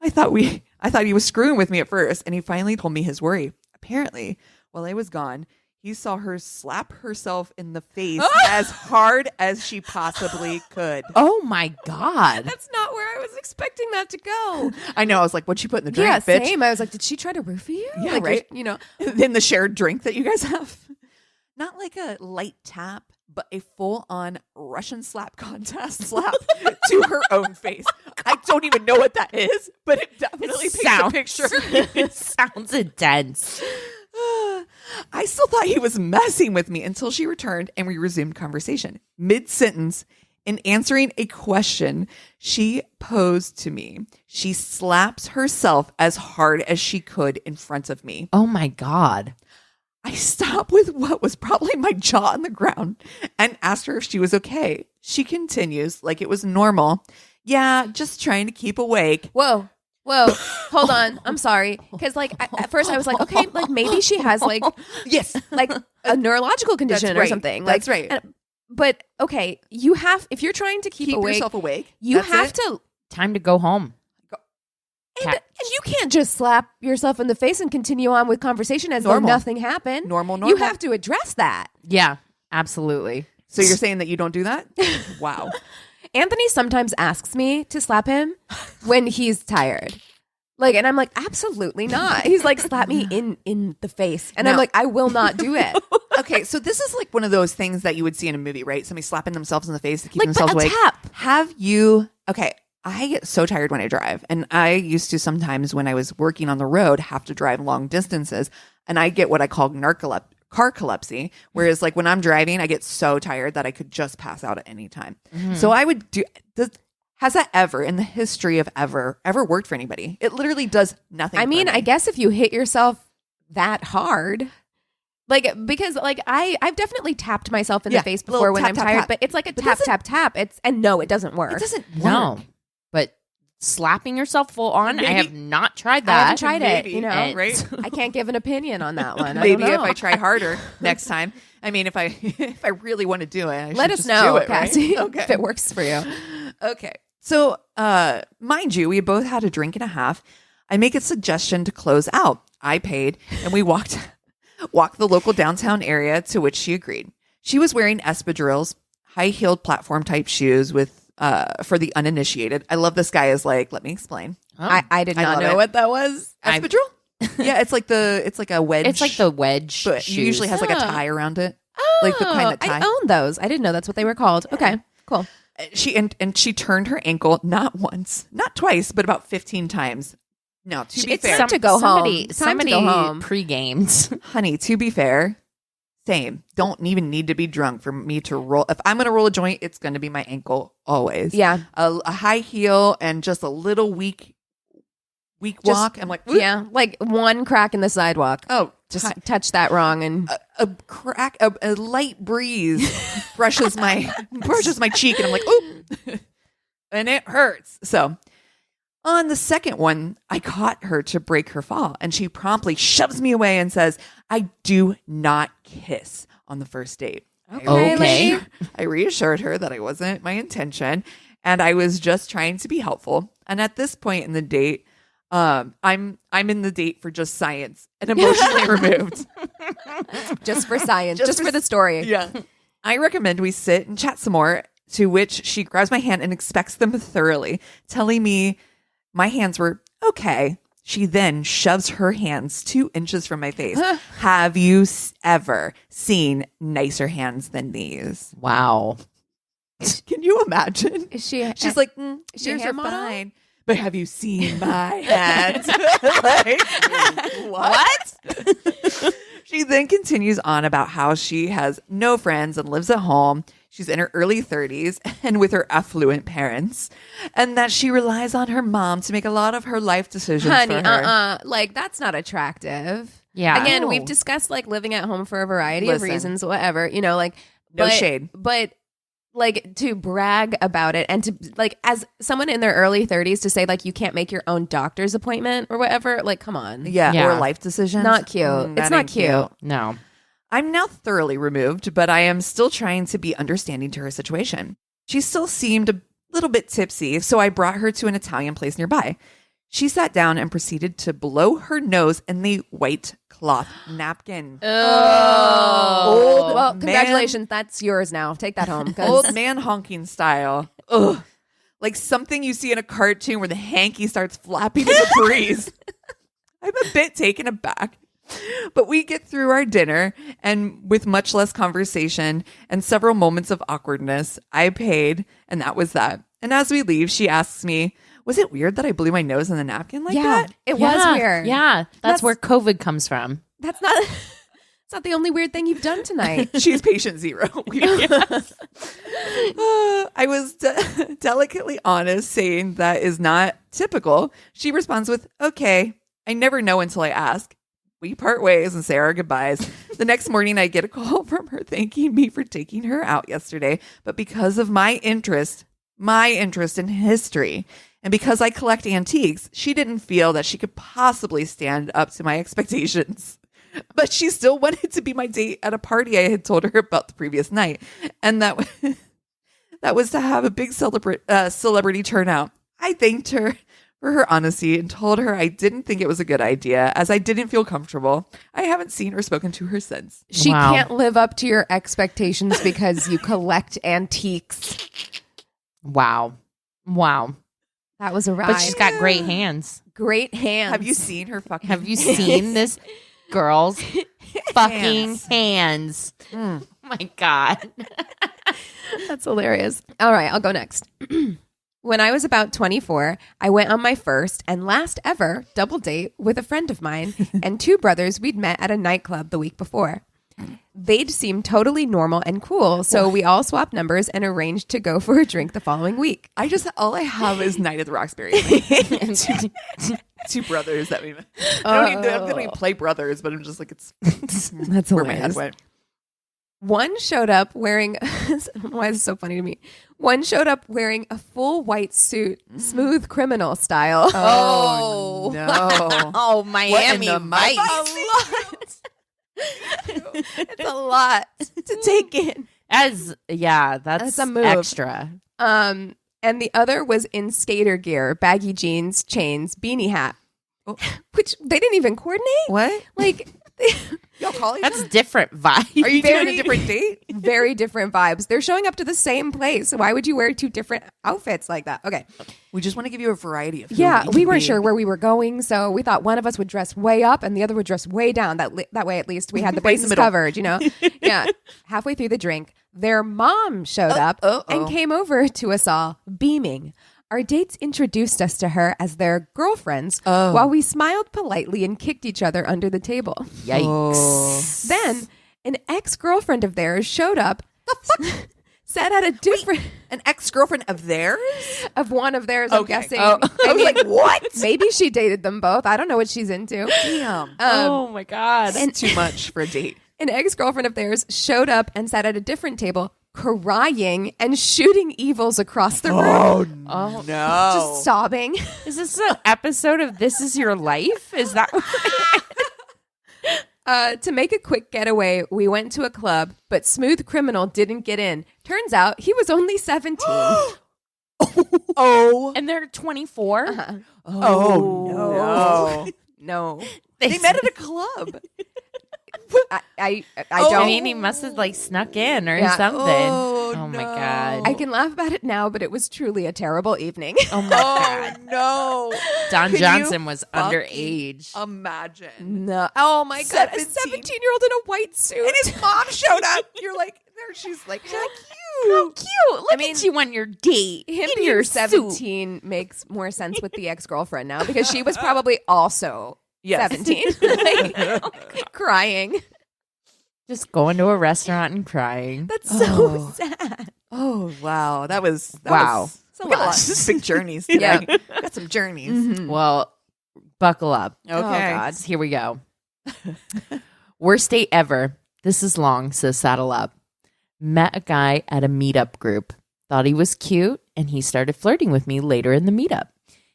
I thought he was screwing with me at first, and he finally told me his worry. Apparently, while I was gone, he saw her slap herself in the face as hard as she possibly could. Oh my God. That's not where I was expecting that to go. I know. I was like, what'd she put in the drink, Yeah, bitch? same. I was like, did she try to roofie you? Yeah, like, right. You know. In the shared drink that you guys have. Not like a light tap, but a full-on Russian slap contest slap to her own face. I don't even know what that is, but it definitely paints a picture. It sounds intense. I still thought he was messing with me until she returned and we resumed conversation. Mid-sentence, in answering a question she posed to me, she slaps herself as hard as she could in front of me. Oh my God. I stopped with what was probably my jaw on the ground and asked her if she was okay. She continues like it was normal. Yeah, just trying to keep awake. Whoa, hold on. I'm sorry. Because like at first I was like, okay, like maybe she has like, yes, like a neurological condition That's or right. something. That's like, right. But okay, if you're trying to keep yourself awake, you That's have it. to. Time to go home. And you can't just slap yourself in the face and continue on with conversation as though Normal. nothing happened. Normal. You have to address that. Yeah, absolutely. So you're saying that you don't do that? Wow. Anthony sometimes asks me to slap him when he's tired. Like, and I'm like, absolutely not. He's like, slap me in the face. And I'm No. like, I will not do it. Okay, so this is like one of those things that you would see in a movie, right? Somebody slapping themselves in the face to keep Like, themselves but a awake. tap. Have you? Okay, I get so tired when I drive, and I used to sometimes when I was working on the road have to drive long distances, and I get what I call carcolepsy, whereas like when I'm driving, I get so tired that I could just pass out at any time. So I would do. Has that ever in the history of ever worked for anybody? It literally does nothing. I for mean, me. I guess if you hit yourself that hard, like, because like I've definitely tapped myself in Yeah, the face little before when tap, I'm tap, tired, tap. but it's like a But tap, doesn't- tap, tap. No, it doesn't work. It doesn't work. No. But slapping yourself full on, I Maybe- have not tried I that. haven't tried it, Maybe, you know, And- right? I can't give an opinion on that one. Maybe I don't if know. I try harder next time. I mean, if I really want to do it, I Let should us just know, do it, right? Cassie, Okay. if it works for you. Okay. So, mind you, we both had a drink and a half. I make a suggestion to close out. I paid, and we walked the local downtown area, to which she agreed. She was wearing espadrilles, high-heeled platform-type shoes with for the uninitiated. I love this guy is like, let me explain. Oh. I did I not love know it. what that was. Espadrille? Yeah, it's like a wedge. It's like the wedge. but it shoes. usually has like a Oh. tie around it. Oh, Like the kind that tie. I own those. I didn't know that's what they were called. Okay, cool. She turned her ankle not once, not twice, but about 15 times. Now, to be It's fair, time to go home. Time Somebody to go home. pre-gamed. honey, to be fair, same. Don't even need to be drunk for me to roll. If I'm going to roll a joint, it's going to be my ankle always. Yeah. A high heel and just a little weak walk. I'm like, Yeah, like one crack in the sidewalk. oh, Just touch that wrong and a crack, a light breeze brushes my cheek, and I'm like, oop, and it hurts. So on the second one, I caught her to break her fall, and she promptly shoves me away and says, "I do not kiss on the first date." Okay. I reassured her that it wasn't my intention, and I was just trying to be helpful. And at this point in the date, I'm in the date for just science and emotionally removed. just for science, Just just for for the story. Yeah. I recommend we sit and chat some more. to which she grabs my hand and inspects them thoroughly, telling me my hands were okay. She then shoves her hands 2 inches from my face. Have you ever seen nicer hands than these? Wow. Can you imagine? She's like, is she a yours are hand model? fine. But have you seen my hands? Like, what? She then continues on about how she has no friends and lives at home. She's in her early 30s and with her affluent parents, and that she relies on her mom to make a lot of her life decisions Honey, for her. like that's not attractive. Yeah. Again, No. we've discussed like living at home for a variety of Listen. reasons, whatever, you know, like No shade. But like to brag about it and to like as someone in their early 30s to say like you can't make your own doctor's appointment or whatever, like come on. Yeah. Or life decisions. Not cute. That It's not ain't cute. No. I'm now thoroughly removed, but I am still trying to be understanding to her situation. She still seemed a little bit tipsy, so I brought her to an Italian place nearby. She sat down and proceeded to blow her nose in the white cloth napkin. Oh. Well, man. congratulations. That's yours now. Take that home. 'Cause Old man honking style. Ugh. Like something you see in a cartoon where the hanky starts flapping in the breeze. I'm a bit taken aback. But we get through our dinner, and with much less conversation and several moments of awkwardness, I paid, and that was that. And as we leave, she asks me, was it weird that I blew my nose in the napkin like yeah, that? it was weird. Yeah. That's where COVID comes from. That's not it's not the only weird thing you've done tonight. She's patient zero. I was delicately honest, saying that is not typical. She responds with, okay, I never know until I ask. We part ways and say our goodbyes. The next morning, I get a call from her thanking me for taking her out yesterday. But because of my interest in history, and because I collect antiques, she didn't feel that she could possibly stand up to my expectations. But she still wanted to be my date at a party I had told her about the previous night. And that was to have a big celebrity turnout. I thanked her for her honesty and told her I didn't think it was a good idea as I didn't feel comfortable. I haven't seen or spoken to her since. She Wow. can't live up to your expectations because you collect antiques. Wow. Wow. That was a ride. But she's got great hands. great hands. Have you seen her fucking Have you seen this girl's fucking hands? Oh my God. That's hilarious. All right, I'll go next. When I was about 24, I went on my first and last ever double date with a friend of mine and 2 brothers we'd met at a nightclub the week before. They'd seemed totally normal and cool, so we all swapped numbers and arranged to go for a drink the following week. all I have is Night at the Roxbury. Two brothers that we met. I don't even play brothers, but I'm just like, it's That's where my head went. One showed up wearing, why is this so funny to me? One showed up wearing a full white suit, smooth criminal style. Oh, no. Oh, Miami the Vice. It's a lot to take in. That's a move. extra. And the other was in skater gear, baggy jeans, chains, beanie hat, which they didn't even coordinate. What? Like, Y'all call each That's other? different vibe. Are you doing a different date? very different vibes. They're showing up to the same place. Why would you wear 2 different outfits like that? Okay. We just want to give you a variety of who Yeah, we can weren't be. sure where we were going, so we thought one of us would dress way up and the other would dress way down. That way, at least we had the Right in the bases middle. covered, you know? Yeah. Halfway through the drink, their mom showed up and came over to us all, beaming. Our dates introduced us to her as their girlfriends while we smiled politely and kicked each other under the table. Yikes. Then an ex-girlfriend of theirs showed up. The fuck? Sat at a different... An ex-girlfriend of theirs? of one of theirs, I'm Okay. guessing. Oh. I was like, what? Maybe she dated them both. I don't know what she's into. Damn. Oh my God. That's too much for a date. An ex-girlfriend of theirs showed up and sat at a different table, crying and shooting evils across the room. No. Just sobbing. Is this an episode of This Is Your Life? Is that To make a quick getaway, we went to a club, but Smooth Criminal didn't get in. Turns out he was only 17. Oh. And they're 24? Oh, no. No. They met at a club. I I don't. mean, he must have like snuck in or Yeah. something. Oh, my no. God. I can laugh about it now, but it was truly a terrible evening. Oh my God. no. Don Can Johnson you was fucking underage. Imagine. No. Oh my God. A 17. 17-year-old in a white suit. And his mom showed up. You're like, there. She's like, How cute. cute. Look at you on your date. Him in being your 17 makes more sense with the ex-girlfriend now because she was probably also Yes. 17. Like, crying. Just going to a restaurant and crying. That's Oh. so sad. Oh, wow. That was Wow. It's a We got lot. This big journeys today. Got some journeys. Well, buckle up. Okay. Oh, God. Here we go. Worst date ever. This is long, so saddle up. Met a guy at a meetup group. Thought he was cute, and he started flirting with me later in the meetup.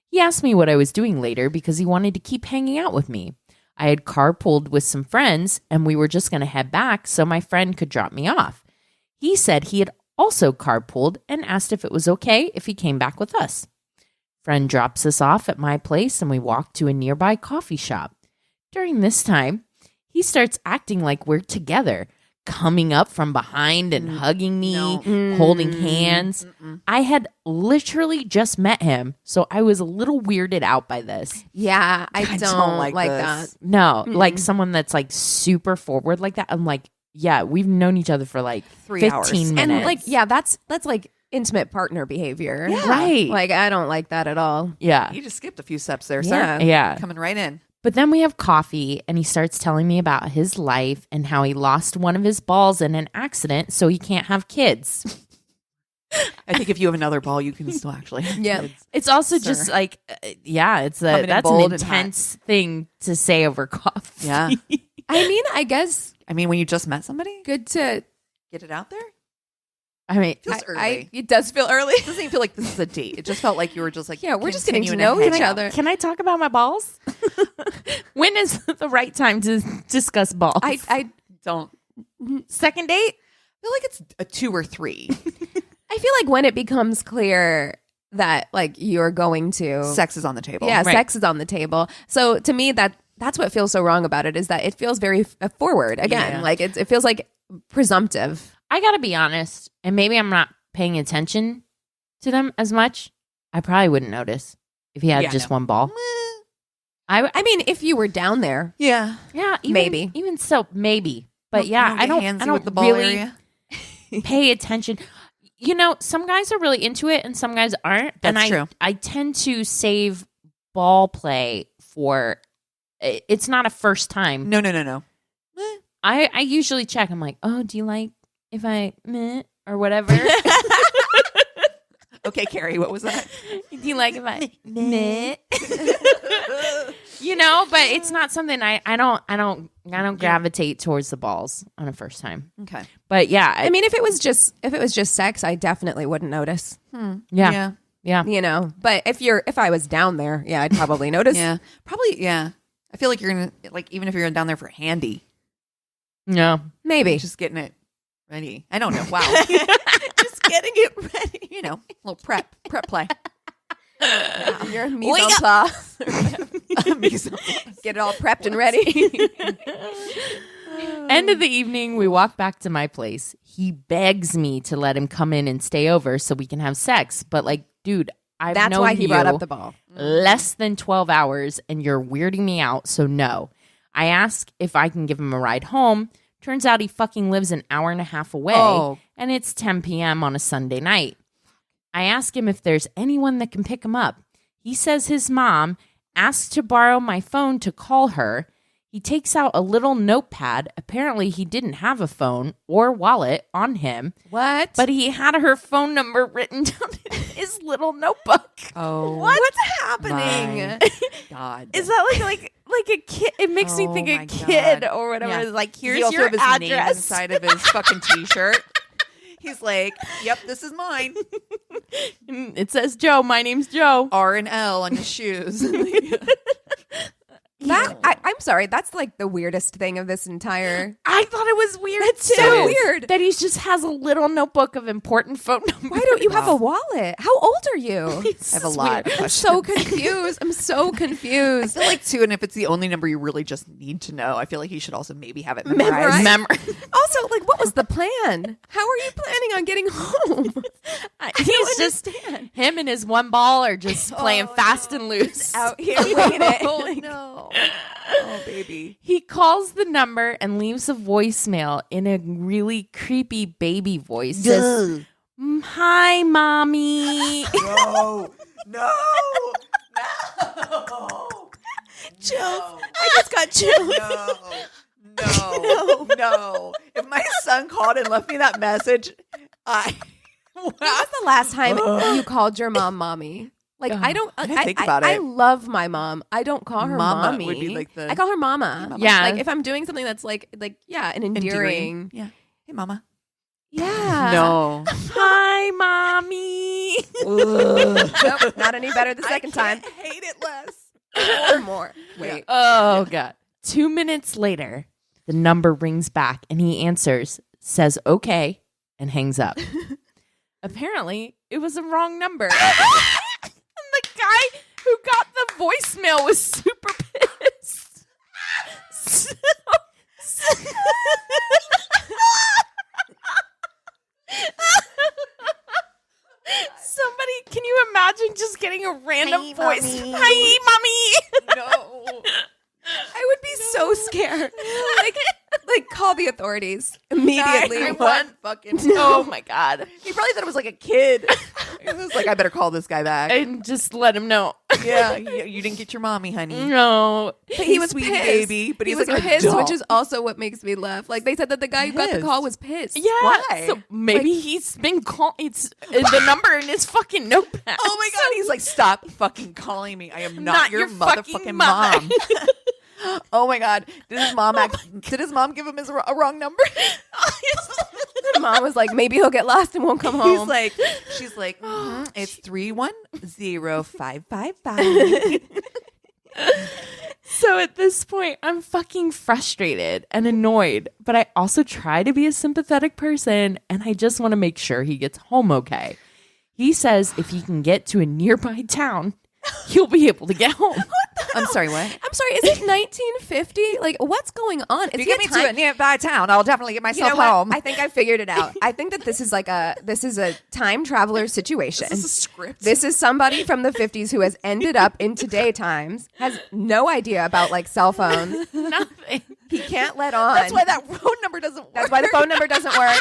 He asked me what I was doing later because he wanted to keep hanging out with me. I had carpooled with some friends, and we were just going to head back so my friend could drop me off. He said he had also carpooled and asked if it was okay if he came back with us. Friend drops us off at my place, and we walk to a nearby coffee shop. During this time, he starts acting like we're together, coming up from behind and hugging me, holding hands. I had literally just met him, so I was a little weirded out by this. Yeah, I don't like this. that. No, like someone that's like super forward like that. I'm like, yeah, we've known each other for like 3 15 hours. minutes. And like, yeah, that's like intimate partner behavior. Yeah. Right. Like, I don't like that at all. Yeah. You just skipped a few steps there, Yeah. sir. Yeah. Coming right in. But then we have coffee, and he starts telling me about his life and how he lost one of his balls in an accident, so he can't have kids. I think if you have another ball, you can still actually have Yeah. kids. It's also Sir. just like, it's Coming in that's an bold and hot. intense thing to say over coffee. Yeah. I mean, I guess I mean, when you just met somebody, good to. get it out there. I mean, Feels early. It does feel early. It doesn't even feel like this is a date. It just felt like you were just like, Yeah, we're just getting to continuing know hang each out. other. can I talk about my balls? When is the right time to discuss balls? I Don't Second date? feel like it's a 2 or 3. feel like when it becomes clear that like you're going to Sex is on the table. yeah, Right. sex is on the table. So to me, that's what feels so wrong about it is that it feels very forward again. Yeah. Like it feels like presumptive. I gotta be honest, and maybe I'm not paying attention to them as much. I probably wouldn't notice if he had Yeah, just no. one ball. I mean, if you were down there, Yeah. Yeah, Maybe. even so, maybe. But You yeah, don't I get don't. handsy I don't with the ball really area. pay attention. You know, some guys are really into it, and some guys aren't. And That's true. I tend to save ball play for. It's not a first time. No. I usually check. I'm like, oh, do you like if I meh or whatever? Okay, Carrie, what was that? Do you like if I meh? You know, but it's not something I don't gravitate towards the balls on a first time. Okay. But yeah, I mean, if it was just sex, I definitely wouldn't notice. yeah. You know, but if I was down there, yeah, I'd probably notice. Yeah. Probably, yeah. I feel like you're going to, like, even if you're down there for handy, No. Maybe. just getting it ready. I don't know. Wow. Just getting it ready. You know, a little prep play. Your mise en place. Get it all prepped and ready. End of the evening, we walk back to my place. He begs me to let him come in and stay over so we can have sex. But like, dude, I've That's known why he you brought up the ball. less than 12 hours and you're weirding me out, so no. I ask if I can give him a ride home. Turns out he fucking lives an hour and a half away, Oh. and it's 10 p.m. on a Sunday night. I ask him if there's anyone that can pick him up. He says his mom asked to borrow my phone to call her. He takes out a little notepad. Apparently, he didn't have a phone or wallet on him, What? but he had her phone number written down in his little notebook. Oh. what's happening? my God. Is that like a kid? It makes me Oh think my a kid God. or whatever. Yeah. Like, Does here's he also your have his name address. inside of his fucking t-shirt. He's like, yep, this is mine. It says Joe. My name's Joe. R and L on his shoes. That I'm sorry. That's like the weirdest thing of this entire. I thought it was weird That's too. so weird. That he just has a little notebook of important phone numbers. Why don't you have a wallet? How old are you? I have a lot of I'm questions. so confused. I'm so I confused. feel like too, and if it's the only number you really just need to know, I feel like he should also maybe have it memorized. Also, like, what was the plan? How are you planning on getting home? He's just him and his one ball are just playing fast and loose Out here winging it. Oh no. Oh baby. He calls the number and leaves a voicemail in a really creepy baby voice. Says, "Hi, mommy." No. Chills. I just got chills. No. If my son called and left me that message, When was the last time you called your mom mommy? Like, I don't. didn't think about I it. love my mom. I don't call her Mama mommy. would be like the- I call her mama. Yeah. Like if I'm doing something that's like an endearing. Yeah. Hey, mama. Yeah. No. Hi, mommy. Nope, not any better the second time. Hate it less. Or more. Wait. Oh, God. 2 minutes later, the number rings back and he answers, says okay, and hangs up. Apparently, it was a wrong number. And the guy who got the voicemail was super pissed. Somebody, can you imagine just getting a random voice? Mommy. Hi, mommy. No. I would be so scared. Like call the authorities immediately. 911 fucking. Oh my God. He probably thought it was like a kid. It was like, I better call this guy back. And just let him know. Yeah, you didn't get your mommy, honey. No. But he was Sweetie pissed. baby, but he he's was like, pissed, adult. which is also what makes me laugh. Like they said that the guy who got the Pissed. call was pissed. Yeah. Why? So maybe he's been called. It's the number in his fucking notepad. Oh my God, he's like, stop fucking calling me. I am not, Not your your fucking motherfucking mother. mom. Oh my God. Did his mom give him a wrong number? Mom was like, maybe he'll get lost and won't come home. She's like, it's 310-555. So at this point, I'm fucking frustrated and annoyed, but I also try to be a sympathetic person and I just want to make sure he gets home okay. He says if he can get to a nearby town, he'll be able to get home. I'm sorry, what? I'm sorry, is it 1950? Like, what's going on? If you get me to a nearby town, I'll definitely get You myself know what? home. I think I figured it out. I think that this is a time traveler situation. This is a script. This is somebody from the 50s who has ended up in today times, has no idea about like cell phones. Nothing. He can't let on. That's why that phone number doesn't work. That's why the phone number doesn't work.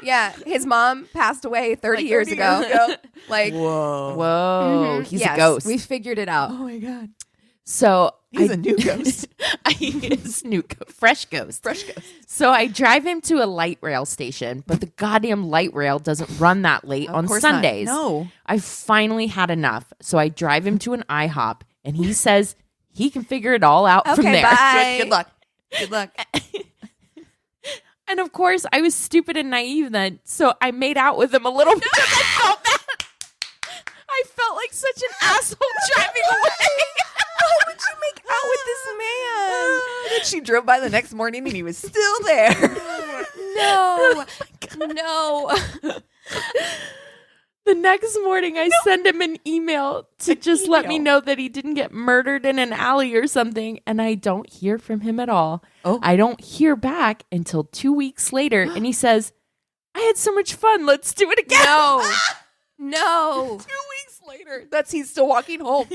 Yeah, his mom passed away 30 years ago. Like, Whoa. Whoa. He's yes, a ghost. We figured it out. Oh my God. So He's a new ghost. He is fresh ghost. Fresh ghost. So I drive him to a light rail station, but the goddamn light rail doesn't run that late on course not. Sundays. No. I finally had enough. So I drive him to an IHOP and he says he can figure it all out from Okay, there. bye. Good luck. Good luck. And of course, I was stupid and naive then, so I made out with him a little bit. I felt bad. I felt like such an asshole driving away. How would you make out with this man? And she drove by the next morning and he was still there. No. No. The next morning, I send him an email to just let me know that he didn't get murdered in an alley or something, and I don't hear from him at all. Oh. I don't hear back until 2 weeks later, and he says, I had so much fun. Let's do it again. No. No. 2 weeks later, he's still walking home.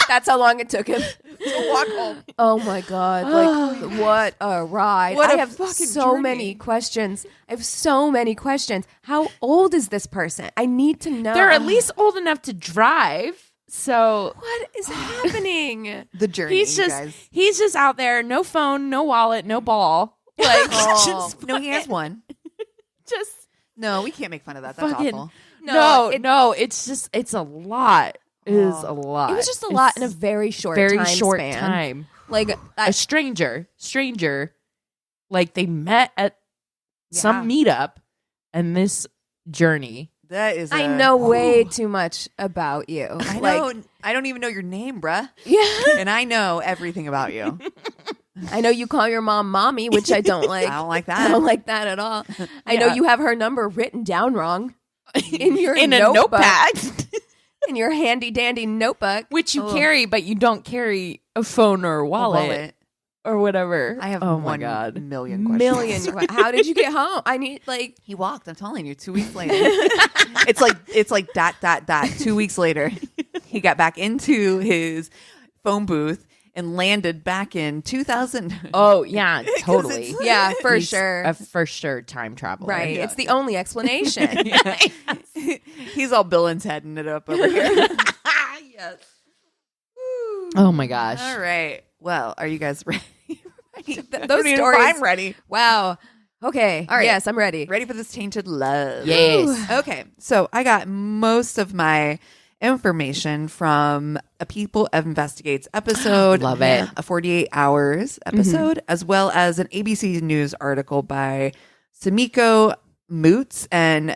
That's how long it took him to walk home. Oh my God. Like, what a ride. What I a have fucking so journey. many questions. I have so many questions. How old is this person? I need to know. They're at least old enough to drive. So What is happening? The journey, he's you just guys. he's just out there, no phone, no wallet, no ball. Like just No, he has one. just No, we can't make fun of that. That's fucking awful. no, it's a lot. It is a lot. It was just a lot in a very short time span. time. Like, A stranger, like they met at some meetup, and this journey That is. I know way too much about you. I know. I don't even know your name, bruh. Yeah. And I know everything about you. I know you call your mom mommy, which I don't like. I don't like I that. don't like that at all. I know you have her number written down wrong in your in a notebook. notepad. In your handy dandy notebook. Which you carry, but you don't carry a phone or a wallet. Or whatever. I have oh my 1 God. million questions. How did you get home? I need He walked. I'm telling you, 2 weeks later. it's like ... 2 weeks later, he got back into his phone booth and landed back in 2000. Oh yeah, totally. Yeah, for He's sure. a for sure time traveler. Right. Yeah. It's the only explanation. He's all Bill and Teding it up over here. Yes. Oh my gosh. All right. Well, are you guys ready? Those stories. I'm ready. Wow. Okay. All right. Yes, I'm ready. Ready for this tainted love? Yes. Okay. So I got most of my information from a People Investigates episode. Love it. A 48 Hours episode, as well as an ABC News article by Samiko Moots and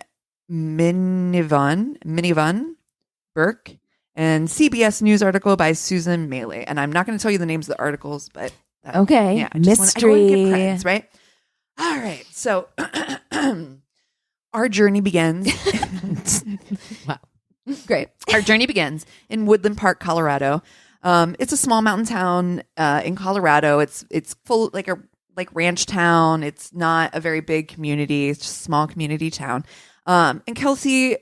Minivan Burke, and CBS News article by Susan Maley. And I'm not going to tell you the names of the articles, but Okay. yeah, I wanna Mystery. give credits, right? All right. So our journey begins. Wow. Great. Our journey begins in Woodland Park, Colorado. It's a small mountain town in Colorado. It's full like ranch town. It's not a very big community. It's just a small community town. And Kelsey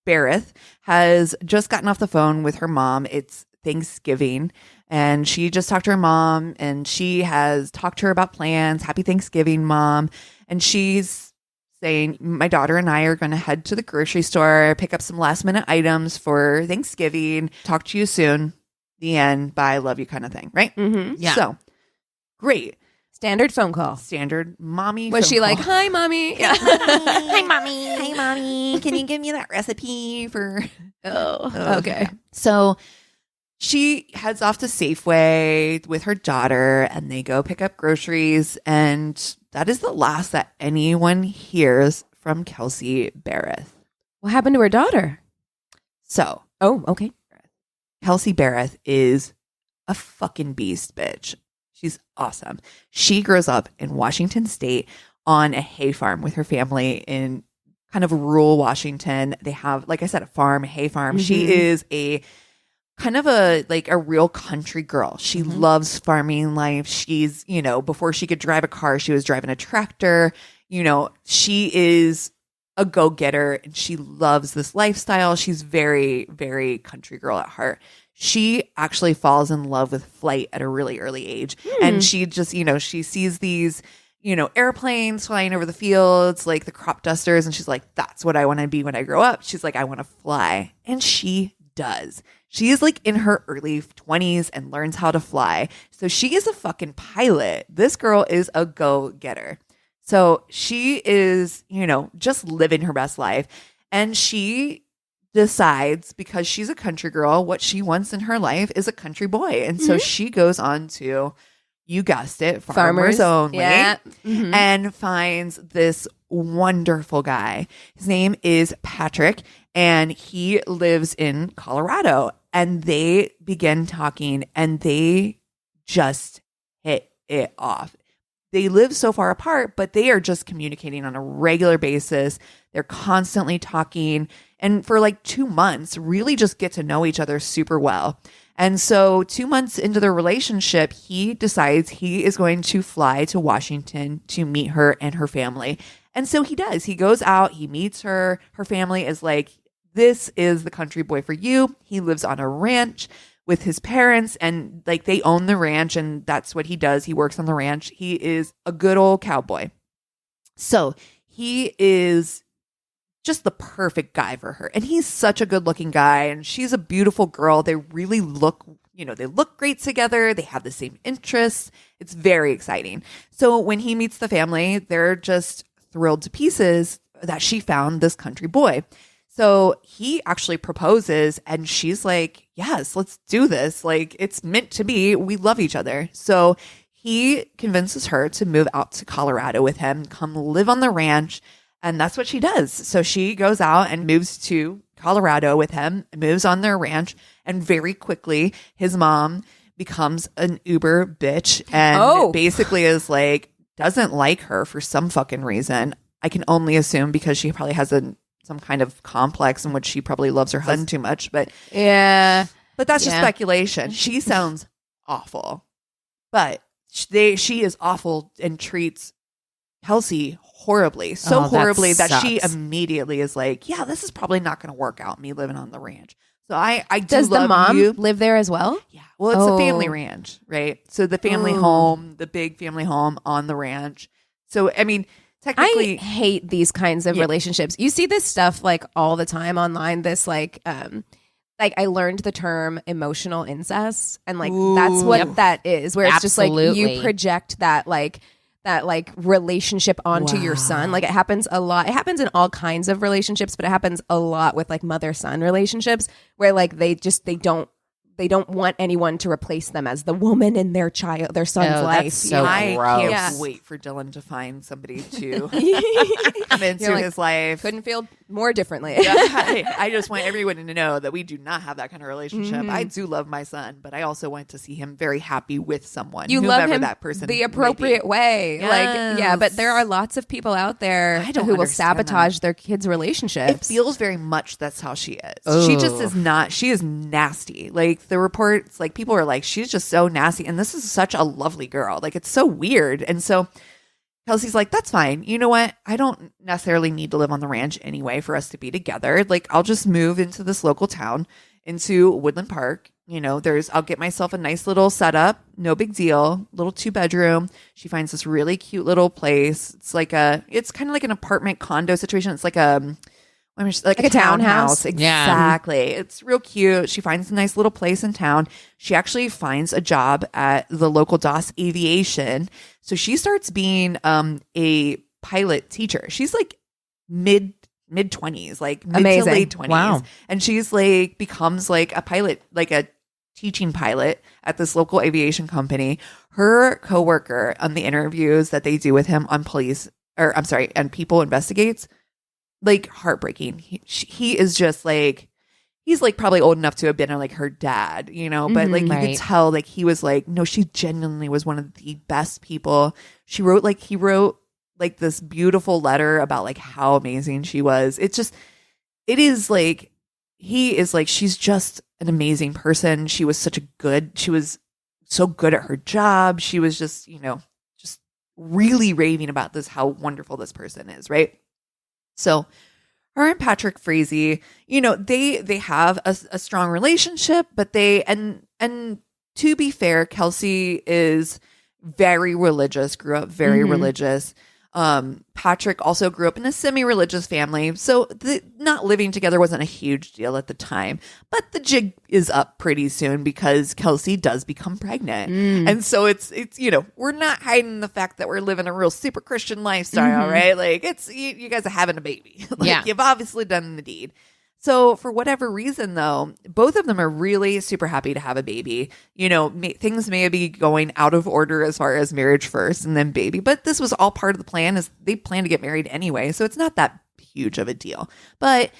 Barrett has just gotten off the phone with her mom. It's Thanksgiving, and she just talked to her mom, and she has talked to her about plans. Happy Thanksgiving, Mom. And she's saying, my daughter and I are going to head to the grocery store, pick up some last minute items for Thanksgiving. Talk to you soon. The end. Bye. Love you, kind of thing. Right? Mm-hmm. Yeah. So great. Standard phone call. Standard mommy. Was phone she like, call. hi, mommy? Yeah. Hi, mommy. Hi, mommy. Can you give me that recipe for? Oh, okay. So she heads off to Safeway with her daughter, and they go pick up groceries. And that is the last that anyone hears from Kelsey Barrett. What happened to her daughter? So Oh, okay. Kelsey Barrett is a fucking beast, bitch. She's awesome. She grows up in Washington State on a hay farm with her family in kind of rural Washington. They have, like I said, a farm, a hay farm. Mhm. She is a kind of a real country girl. She loves farming life. She's, before she could drive a car, she was driving a tractor. She is a go-getter, and she loves this lifestyle. She's very, very country girl at heart. She actually falls in love with flight at a really early age. And she just, she sees these, airplanes flying over the fields, like the crop dusters. And she's like, that's what I want to be when I grow up. She's like, I want to fly. And she does. She is like in her early 20s and learns how to fly. So she is a fucking pilot. This girl is a go-getter. So she is, just living her best life. And she decides, because she's a country girl, what she wants in her life is a country boy. And so she goes on to, you guessed it, Farmers Only, and finds this wonderful guy. His name is Patrick, and he lives in Colorado. And they begin talking, and they just hit it off. They live so far apart, but they are just communicating on a regular basis. They're constantly talking. And for like 2 months, really just get to know each other super well. And so 2 months into their relationship, he decides he is going to fly to Washington to meet her and her family. And so he does. He goes out, he meets her. Her family is like, this is the country boy for you. He lives on a ranch with his parents, and like they own the ranch, and that's what he does. He works on the ranch. He is a good old cowboy. So he is just the perfect guy for her. And he's such a good looking guy, and she's a beautiful girl. They really look, they look great together. They have the same interests. It's very exciting. So when he meets the family, they're just thrilled to pieces that she found this country boy. So he actually proposes, and she's like, yes, let's do this. Like, it's meant to be. We love each other. So he convinces her to move out to Colorado with him, come live on the ranch. And that's what she does. So she goes out and moves to Colorado with him, moves on their ranch, and very quickly his mom becomes an uber bitch and basically is like, doesn't like her for some fucking reason. I can only assume because she probably has some kind of complex in which she probably loves her husband too much. But that's just speculation. She sounds awful, but she is awful and treats Kelsey horribly, so horribly that she immediately is like, yeah, this is probably not going to work out, me living on the ranch. So I does the mom live there as well? Yeah. Well, it's a family ranch, right? So the family home, the big family home on the ranch. So, I mean, technically, I hate these kinds of relationships. You see this stuff like all the time online. This like I learned the term emotional incest, and like that's what that is. Where it's just like you project that relationship onto your son. Like it happens a lot. It happens in all kinds of relationships, but it happens a lot with like mother-son relationships where like they don't want anyone to replace them as the woman in their son's life. So I gross. can't wait for Dylan to find somebody to come into his life. Couldn't feel more differently. I just want everyone to know that we do not have that kind of relationship. I do love my son, but I also want to see him very happy with someone. You whomever love him that person the appropriate way. Yes. But there are lots of people out there who will sabotage their kids' relationships. It feels very much that's how she is. She just is not. She is nasty. Like the reports, like people are like, she's just so nasty. And this is such a lovely girl. Like it's so weird. And so Kelsey's like, that's fine. You know what? I don't necessarily need to live on the ranch anyway for us to be together. Like I'll just move into this local town, into Woodland Park. You know, I'll get myself a nice little setup. No big deal. Little 2-bedroom. She finds this really cute little place. It's kind of like an apartment condo situation. It's like a townhouse. Exactly. Yeah. It's real cute. She finds a nice little place in town. She actually finds a job at the local DOS Aviation. So she starts being a pilot teacher. She's like mid 20s, like mid to late 20s. Wow. And she's like becomes like a pilot, like a teaching pilot at this local aviation company. Her coworker on the interviews that they do with him on and People Investigates, like heartbreaking. He is just like, he's like probably old enough to have been like her dad, you know, but like you could tell like he was like, no, she genuinely was one of the best people. He wrote like this beautiful letter about like how amazing she was. He is like, she's just an amazing person. She was so good at her job. She was just, you know, just really raving about how wonderful this person is. Right. So her and Patrick Frazee, you know, they have a strong relationship, but and to be fair, Kelsey is very religious, grew up very religious. Patrick also grew up in a semi-religious family, so not living together wasn't a huge deal at the time. But the jig is up pretty soon because Kelsey does become pregnant, and so it's you know, we're not hiding the fact that we're living a real super Christian lifestyle, right? Like it's you guys are having a baby, like you've obviously done the deed. So for whatever reason, though, both of them are really super happy to have a baby. You know, things may be going out of order as far as marriage first and then baby, but this was all part of the plan. Is they plan to get married anyway, so it's not that huge of a deal. But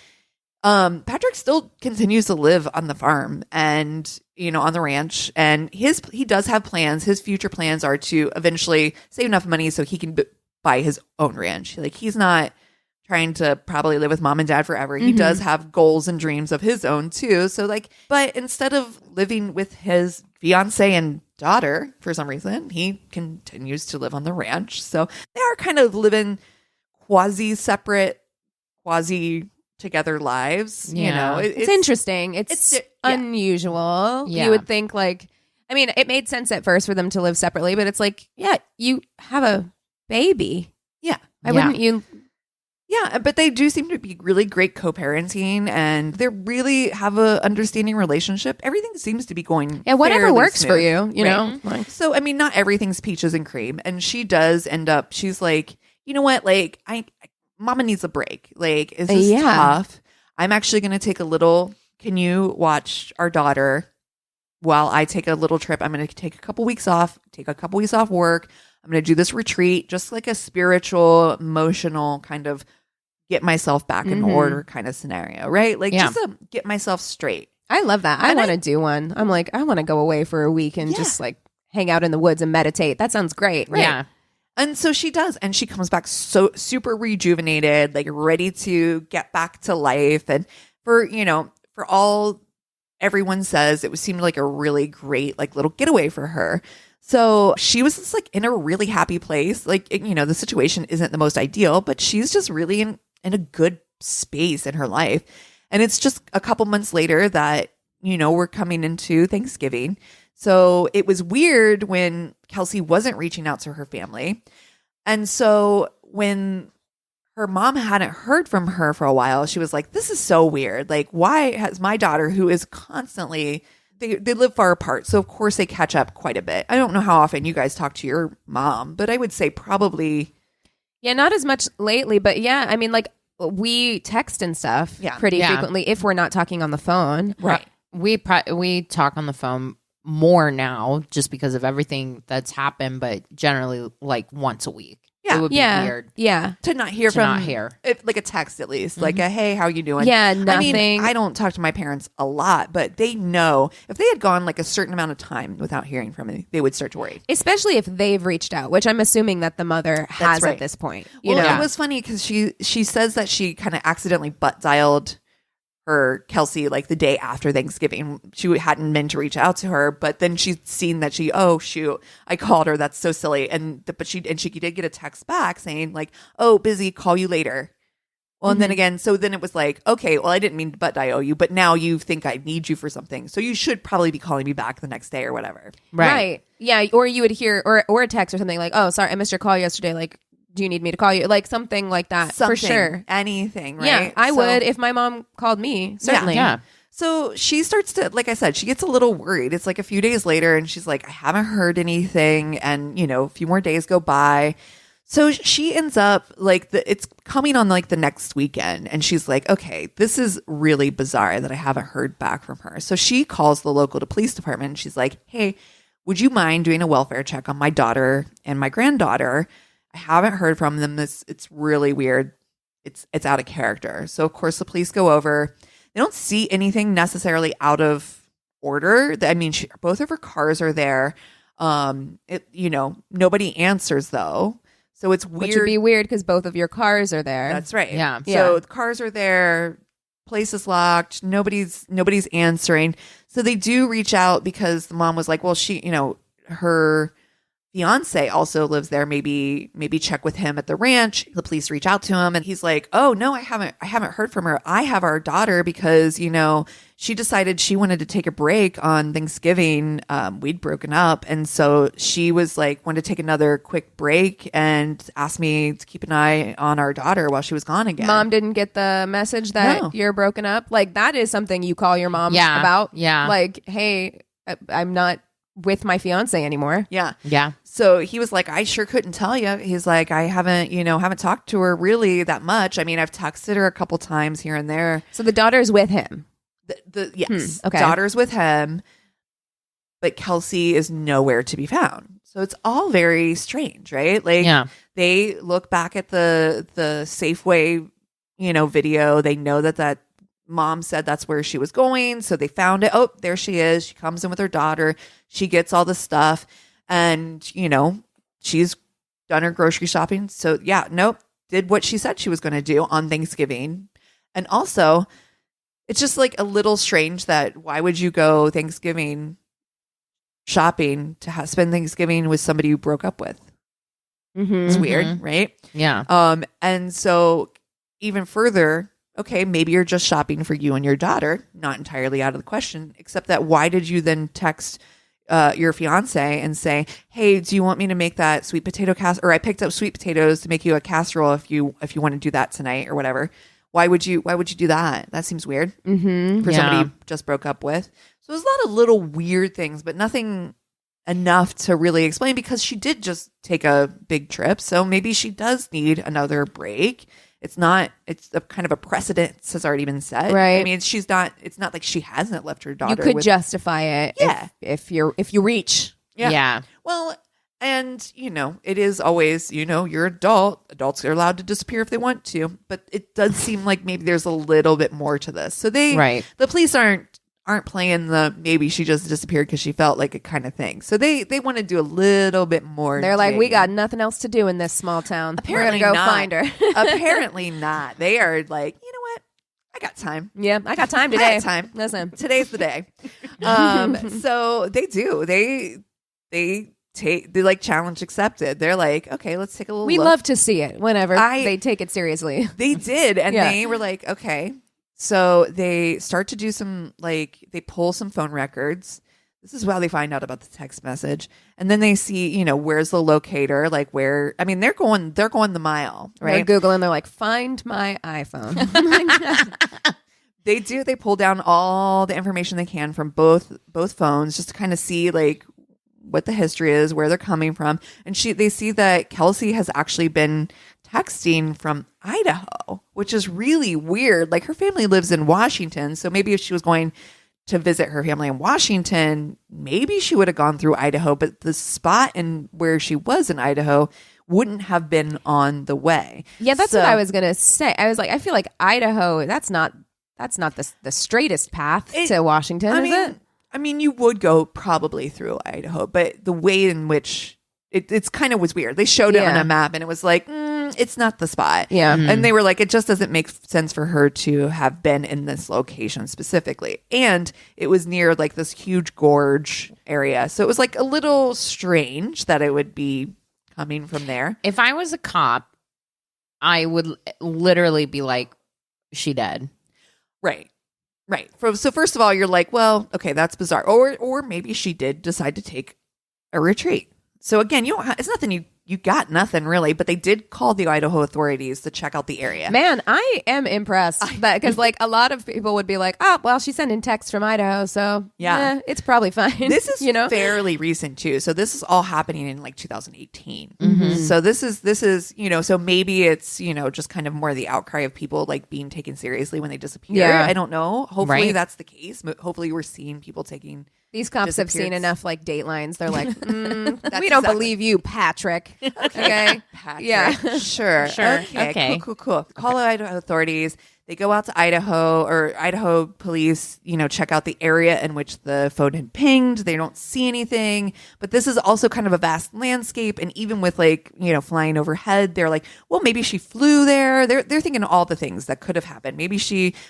Patrick still continues to live on the farm and, you know, on the ranch, and he does have plans. His future plans are to eventually save enough money so he can buy his own ranch. Like he's not trying to probably live with mom and dad forever. He does have goals and dreams of his own too. So like, but instead of living with his fiance and daughter, for some reason, he continues to live on the ranch. So they are kind of living quasi-separate, quasi-together lives. Yeah. You know, it's interesting. It's unusual. Yeah. You would think like, I mean, it made sense at first for them to live separately, but it's like, yeah, you have a baby. Yeah. Why wouldn't you? Yeah, but they do seem to be really great co-parenting, and they really have a understanding relationship. Everything seems to be going whatever works smooth, for you know? Like, so, I mean, not everything's peaches and cream, and she does end up, she's like, you know what, like, mama needs a break. Like, it's just tough. I'm actually going to take can you watch our daughter while I take a little trip? I'm going to take a couple weeks off work. I'm going to do this retreat, just like a spiritual, emotional kind of get myself back in order kind of scenario, right? Like just to get myself straight. I love that. I want to do one. I'm like, I want to go away for a week and just like hang out in the woods and meditate. That sounds great. Right. Yeah. And so she does. And she comes back so super rejuvenated, like ready to get back to life. And for all everyone says, it seemed like a really great like little getaway for her. So she was just like in a really happy place. Like, the situation isn't the most ideal, but she's just really in a good space in her life. And it's just a couple months later that, we're coming into Thanksgiving. So it was weird when Kelsey wasn't reaching out to her family. And so when her mom hadn't heard from her for a while, she was like, this is so weird. Like, why has my daughter, who is constantly, they live far apart. So of course they catch up quite a bit. I don't know how often you guys talk to your mom, but I would say probably. Yeah, not as much lately, but yeah, I mean, like, we text and stuff pretty frequently if we're not talking on the phone. Right. We talk on the phone more now just because of everything that's happened, but generally like once a week. Yeah. It would be weird. Yeah. To not hear like a text at least. Like a, hey, how you doing? Yeah, nothing. I mean, I don't talk to my parents a lot, but they know if they had gone like a certain amount of time without hearing from me, they would start to worry. Especially if they've reached out, which I'm assuming that the mother has at this point. It was funny because she says that she kind of accidentally butt dialed her Kelsey like the day after Thanksgiving. She hadn't meant to reach out to her, but then she'd seen that oh shoot, I called her. That's so silly. But she did get a text back saying like, oh, busy, call you later. Well, and then again, so then it was like, okay, well, I didn't mean to butt dial you, but now you think I need you for something. So you should probably be calling me back the next day or whatever. Right. Yeah. Or you would hear, or a text or something like, oh, sorry, I missed your call yesterday. Like, do you need me to call you? Like something like that. For sure. Anything, right? Yeah, I would if my mom called me. Certainly. Yeah. So she starts to, like I said, she gets a little worried. It's like a few days later and she's like, I haven't heard anything. And, a few more days go by. So she ends up like it's coming on like the next weekend. And she's like, okay, this is really bizarre that I haven't heard back from her. So she calls the local police department. And she's like, hey, would you mind doing a welfare check on my daughter and my granddaughter? I haven't heard from them. It's really weird. It's out of character. So of course the police go over. They don't see anything necessarily out of order. I mean, both of her cars are there. Nobody answers though. So it's weird. Which would be weird because both of your cars are there. That's right. Yeah. So the cars are there. Place is locked. Nobody's answering. So they do reach out because the mom was like, well, her fiance also lives there. Maybe check with him at the ranch. The police reach out to him and he's like, oh no, I haven't heard from her. I have our daughter because, she decided she wanted to take a break on Thanksgiving. We'd broken up. And so she was like, wanted to take another quick break and asked me to keep an eye on our daughter while she was gone again. Mom didn't get the message that you're broken up. Like that is something you call your mom about. Yeah. Like, hey, I'm not with my fiance anymore. Yeah. Yeah. So he was like, I sure couldn't tell you. He's like, I haven't talked to her really that much. I mean, I've texted her a couple times here and there. So the daughter's with him. Yes. Okay. Daughter's with him, but Kelsey is nowhere to be found. So it's all very strange, right? Like they look back at the Safeway, video. They know that mom said that's where she was going. So they found it. Oh, there she is. She comes in with her daughter. She gets all the stuff and, she's done her grocery shopping. So did what she said she was going to do on Thanksgiving. And also it's just like a little strange that why would you go Thanksgiving shopping to spend Thanksgiving with somebody you broke up with? It's weird, right? Yeah. And so even further, okay, maybe you're just shopping for you and your daughter, not entirely out of the question, except that why did you then text your fiance and say, hey, do you want me to make that sweet potato casserole? Or I picked up sweet potatoes to make you a casserole if you want to do that tonight or whatever. Why would you do that? That seems weird for somebody you just broke up with. So there's a lot of little weird things, but nothing enough to really explain because she did just take a big trip. So maybe she does need another break. It's a kind of a precedent has already been set. Right. I mean, it's not like she hasn't left her daughter. You could justify it if you reach. Yeah. Well, And, it is always, you're adult. Adults are allowed to disappear if they want to. But it does seem like maybe there's a little bit more to this. So the police aren't playing the maybe she just disappeared because she felt like it kind of thing. So they want to do a little bit more. They're like, we got nothing else to do in this small town. Apparently we're going to go not. find her. Apparently not. They are like, you know what? I got time. Yeah, I got time today. I got time. Listen. Today's the day. So they do. They like challenge accepted. They're like, okay, let's take a little We look. love to see it whenever they take it seriously. They did. And they were like, okay. So they start to do some, like, they pull some phone records. This is how they find out about the text message. And then they see, where's the locator, like where, I mean, they're going the mile, right? They're Googling, they're like, find my iPhone. They do. They pull down all the information they can from both phones just to kind of see, like, what the history is, where they're coming from. And they see that Kelsey has actually been texting from Idaho, which is really weird. Like, her family lives in Washington. So maybe if she was going to visit her family in Washington, maybe she would have gone through Idaho, but the spot in where she was in Idaho wouldn't have been on the way. Yeah, that's what I was going to say. I was like, I feel like Idaho, that's not the straightest path to Washington, is it? I mean, you would go probably through Idaho, but the way in which it's kind of was weird. They showed it on a map and it was like, it's not the spot. Yeah. And they were like, it just doesn't make sense for her to have been in this location specifically. And it was near like this huge gorge area. So it was like a little strange that it would be coming from there. If I was a cop, I would literally be like, she dead. Right. So first of all, you're like, well, okay, that's bizarre. Or maybe she did decide to take a retreat. So again, it's nothing you got nothing really, but they did call the Idaho authorities to check out the area. Man, I am impressed because like a lot of people would be like, oh, well, she's sending texts from Idaho, so it's probably fine. This is fairly recent too. So this is all happening in like 2018. Mm-hmm. So this is so maybe it's just kind of more the outcry of people like being taken seriously when they disappear. Yeah. I don't know. Hopefully that's the case. Hopefully we're seeing people taking. These cops have seen enough like Datelines. They're like, we don't exactly. believe you, Patrick. Okay. Patrick. Yeah. Sure. Okay. Cool. Call the Idaho authorities. They go out to Idaho police, check out the area in which the phone had pinged. They don't see anything. But this is also kind of a vast landscape. And even with like, flying overhead, they're like, well, maybe she flew there. They're thinking all the things that could have happened.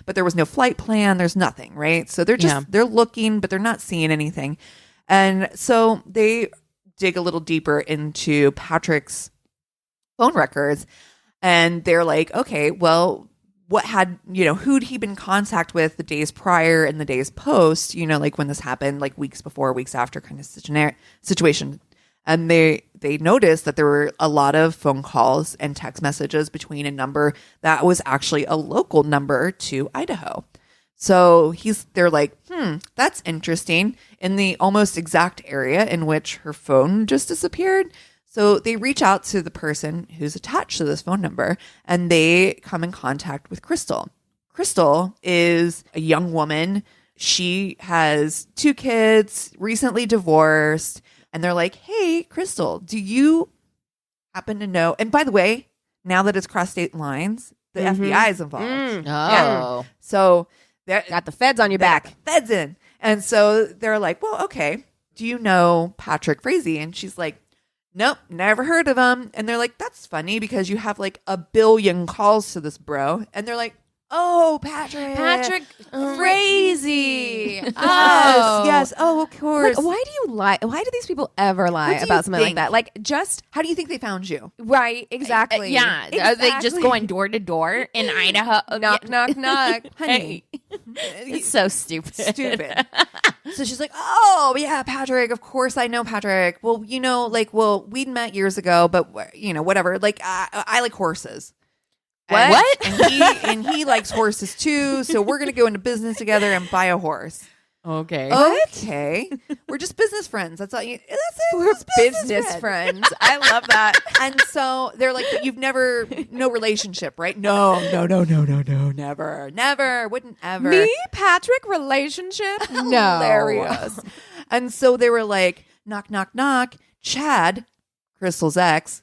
But there was no flight plan. There's nothing, right? So they're looking, but they're not seeing anything. And so they dig a little deeper into Patrick's phone records. And they're like, okay, well, what had, who'd he been in contact with the days prior and the days post, like when this happened, like weeks before, weeks after kind of situation. And they noticed that there were a lot of phone calls and text messages between a number that was actually a local number to Idaho. So they're like, that's interesting, in the almost exact area in which her phone just disappeared. So they reach out to the person who's attached to this phone number and they come in contact with Crystal. Crystal is a young woman. She has 2 kids, recently divorced. And they're like, hey, Crystal, do you happen to know? And by the way, now that it's crossed state lines, the FBI is involved. Oh. Yeah. So got the feds on your back. Feds in. And so they're like, well, okay, do you know Patrick Frazee? And she's like, nope, never heard of him. And they're like, that's funny because you have like 1 billion calls to this bro. And they're like, oh, Patrick Frazee. Yes. Oh, of course. Like, why do you lie? Why do these people ever lie What do about you something like think? that? Like, just How do you think they found you? right, exactly. Yeah. Are they just Exactly. going door to door in Idaho? Knock, knock, knock. Honey. It's so stupid. Stupid. So she's like, oh, yeah, Patrick. Of course I know Patrick. Well, we'd met years ago, but, whatever. Like, I like horses. What? And he likes horses too. So we're going to go into business together and buy a horse. Okay. Okay. We're just business friends. That's all you. That's it. We're Just business friends. I love that. And so they're like, but you've no relationship, right? No, never, wouldn't ever. Me, Patrick, relationship? No. Hilarious. And so they were like, knock, knock, knock. Chad, Crystal's ex,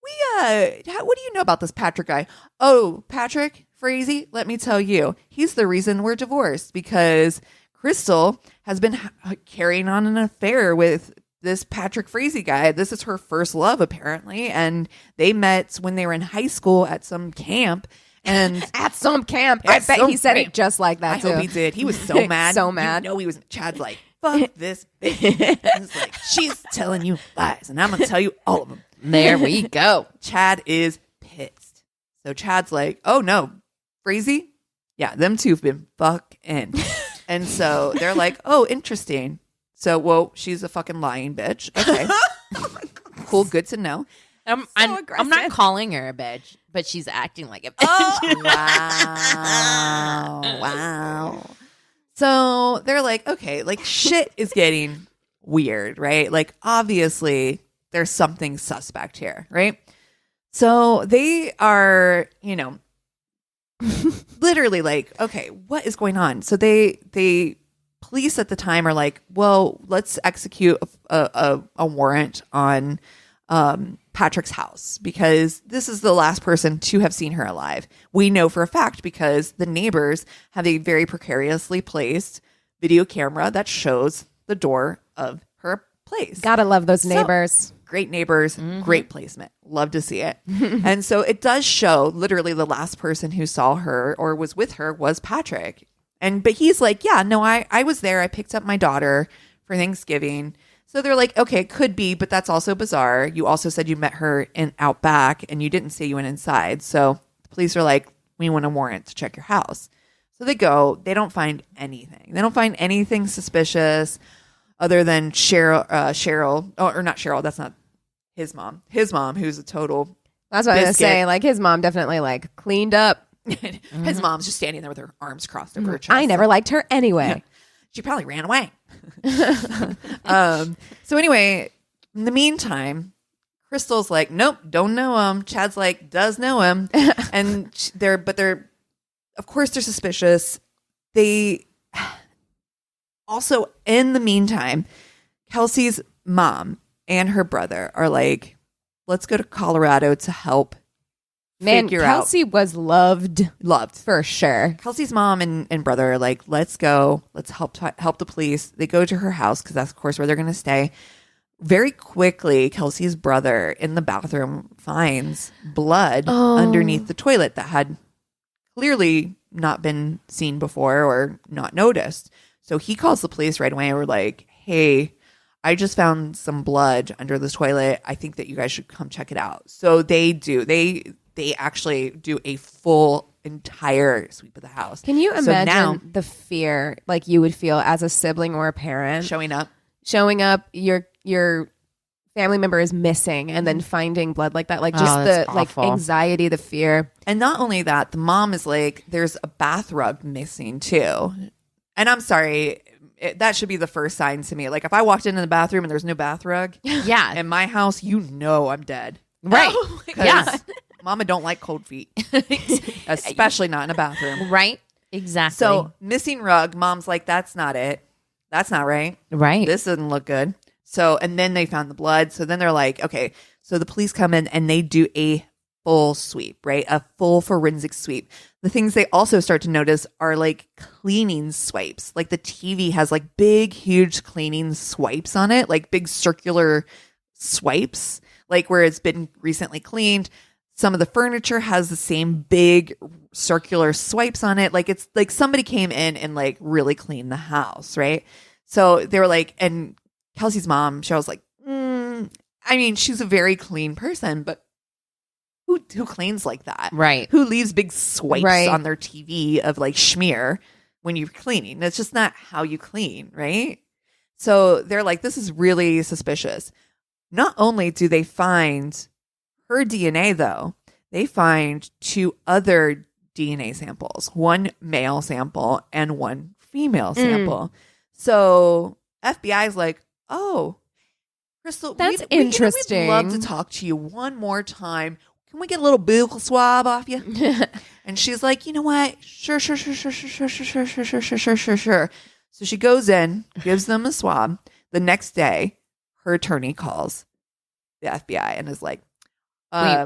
what do you know about this Patrick guy? Oh, Patrick Frazee, let me tell you, he's the reason we're divorced because Crystal has been carrying on an affair with this Patrick Frazee guy. This is her first love, apparently. And they met when they were in high school at some camp. And at some camp. I bet he said it just like that, too. I hope he did. He was so mad. So mad. You know, he was, Chad's like, fuck this bitch. He's like, she's telling you lies, and I'm going to tell you all of them. There we go. Chad is pissed. So Chad's like, oh, no, Frazee? Yeah, them two have been fucking. And so they're like, oh, interesting. So, well, she's a fucking lying bitch. Okay. Cool. Good to know. I'm not calling her a bitch, but she's acting like a bitch. Oh, wow. Wow. So they're like, okay, like shit is getting weird, right? Like, obviously, there's something suspect here, right? So they are, you know, literally like, okay, what is going on? So they police at the time are like, well, let's execute a warrant on Patrick's house because this is the last person to have seen her alive. We know for a fact because the neighbors have a very precariously placed video camera that shows the door of her place. Gotta love those neighbors. So, great neighbors, great placement. Love to see it. And so it does show literally the last person who saw her or was with her was Patrick. But he's like, yeah, no, I was there. I picked up my daughter for Thanksgiving. So they're like, okay, could be, but that's also bizarre. You also said you met her out back and you didn't say you went inside. So the police are like, we want a warrant to check your house. So they go, they don't find anything. They don't find anything suspicious other than Cheryl, or not Cheryl, that's not his mom. His mom, who's a total That's what I was biscuit. saying. Like his mom definitely like cleaned up. His mom's just standing there with her arms crossed over her chest. I never liked her anyway. Yeah. She probably ran away. So anyway, in the meantime, Crystal's like, nope, don't know him. Chad's like, does know him. And they're of course they're suspicious. They also, in the meantime, Kelsey's mom and her brother are like, let's go to Colorado to help. Man, Kelsey was loved for sure. Kelsey's mom and brother are like, let's go. Let's help the police. They go to her house because that's, of course, where they're going to stay. Very quickly, Kelsey's brother in the bathroom finds blood underneath the toilet that had clearly not been seen before or not noticed. So he calls the police right away and we're like, hey, I just found some blood under the toilet. I think that you guys should come check it out. So they do. They actually do a full entire sweep of the house. Can you imagine the fear like you would feel as a sibling or a parent showing up, your family member is missing and then finding blood like that, like just the like anxiety, the fear. And not only that, the mom is like, there's a bath rug missing too. And I'm sorry, that should be the first sign to me. Like if I walked into the bathroom and there's no bath rug in my house, you know I'm dead. Right. Yeah. Mama don't like cold feet, especially not in a bathroom. Right. Exactly. So missing rug, mom's like, that's not it. That's not right. Right. This doesn't look good. So, and then they found the blood. So then they're like, okay, so the police come in and they do a full sweep, right? A full forensic sweep. The things they also start to notice are like cleaning swipes. Like the TV has like big, huge cleaning swipes on it, like big circular swipes, like where it's been recently cleaned. Some of the furniture has the same big circular swipes on it. Like it's like somebody came in and like really cleaned the house, right? So they were like, and Kelsey's mom, Cheryl's like, I mean, she's a very clean person, but who cleans like that? Right. Who leaves big swipes on their TV of like schmear when you're cleaning? That's just not how you clean, right? So they're like, this is really suspicious. Not only do they find her DNA, though, they find 2 other DNA samples, one male sample and one female sample. So FBI is like, oh, Crystal, that's interesting. We'd love to talk to you one more time. Can we get a little buccal swab off you? And she's like, you know what? Sure. So she goes in, gives them a swab. The next day, her attorney calls. the FBI and is like,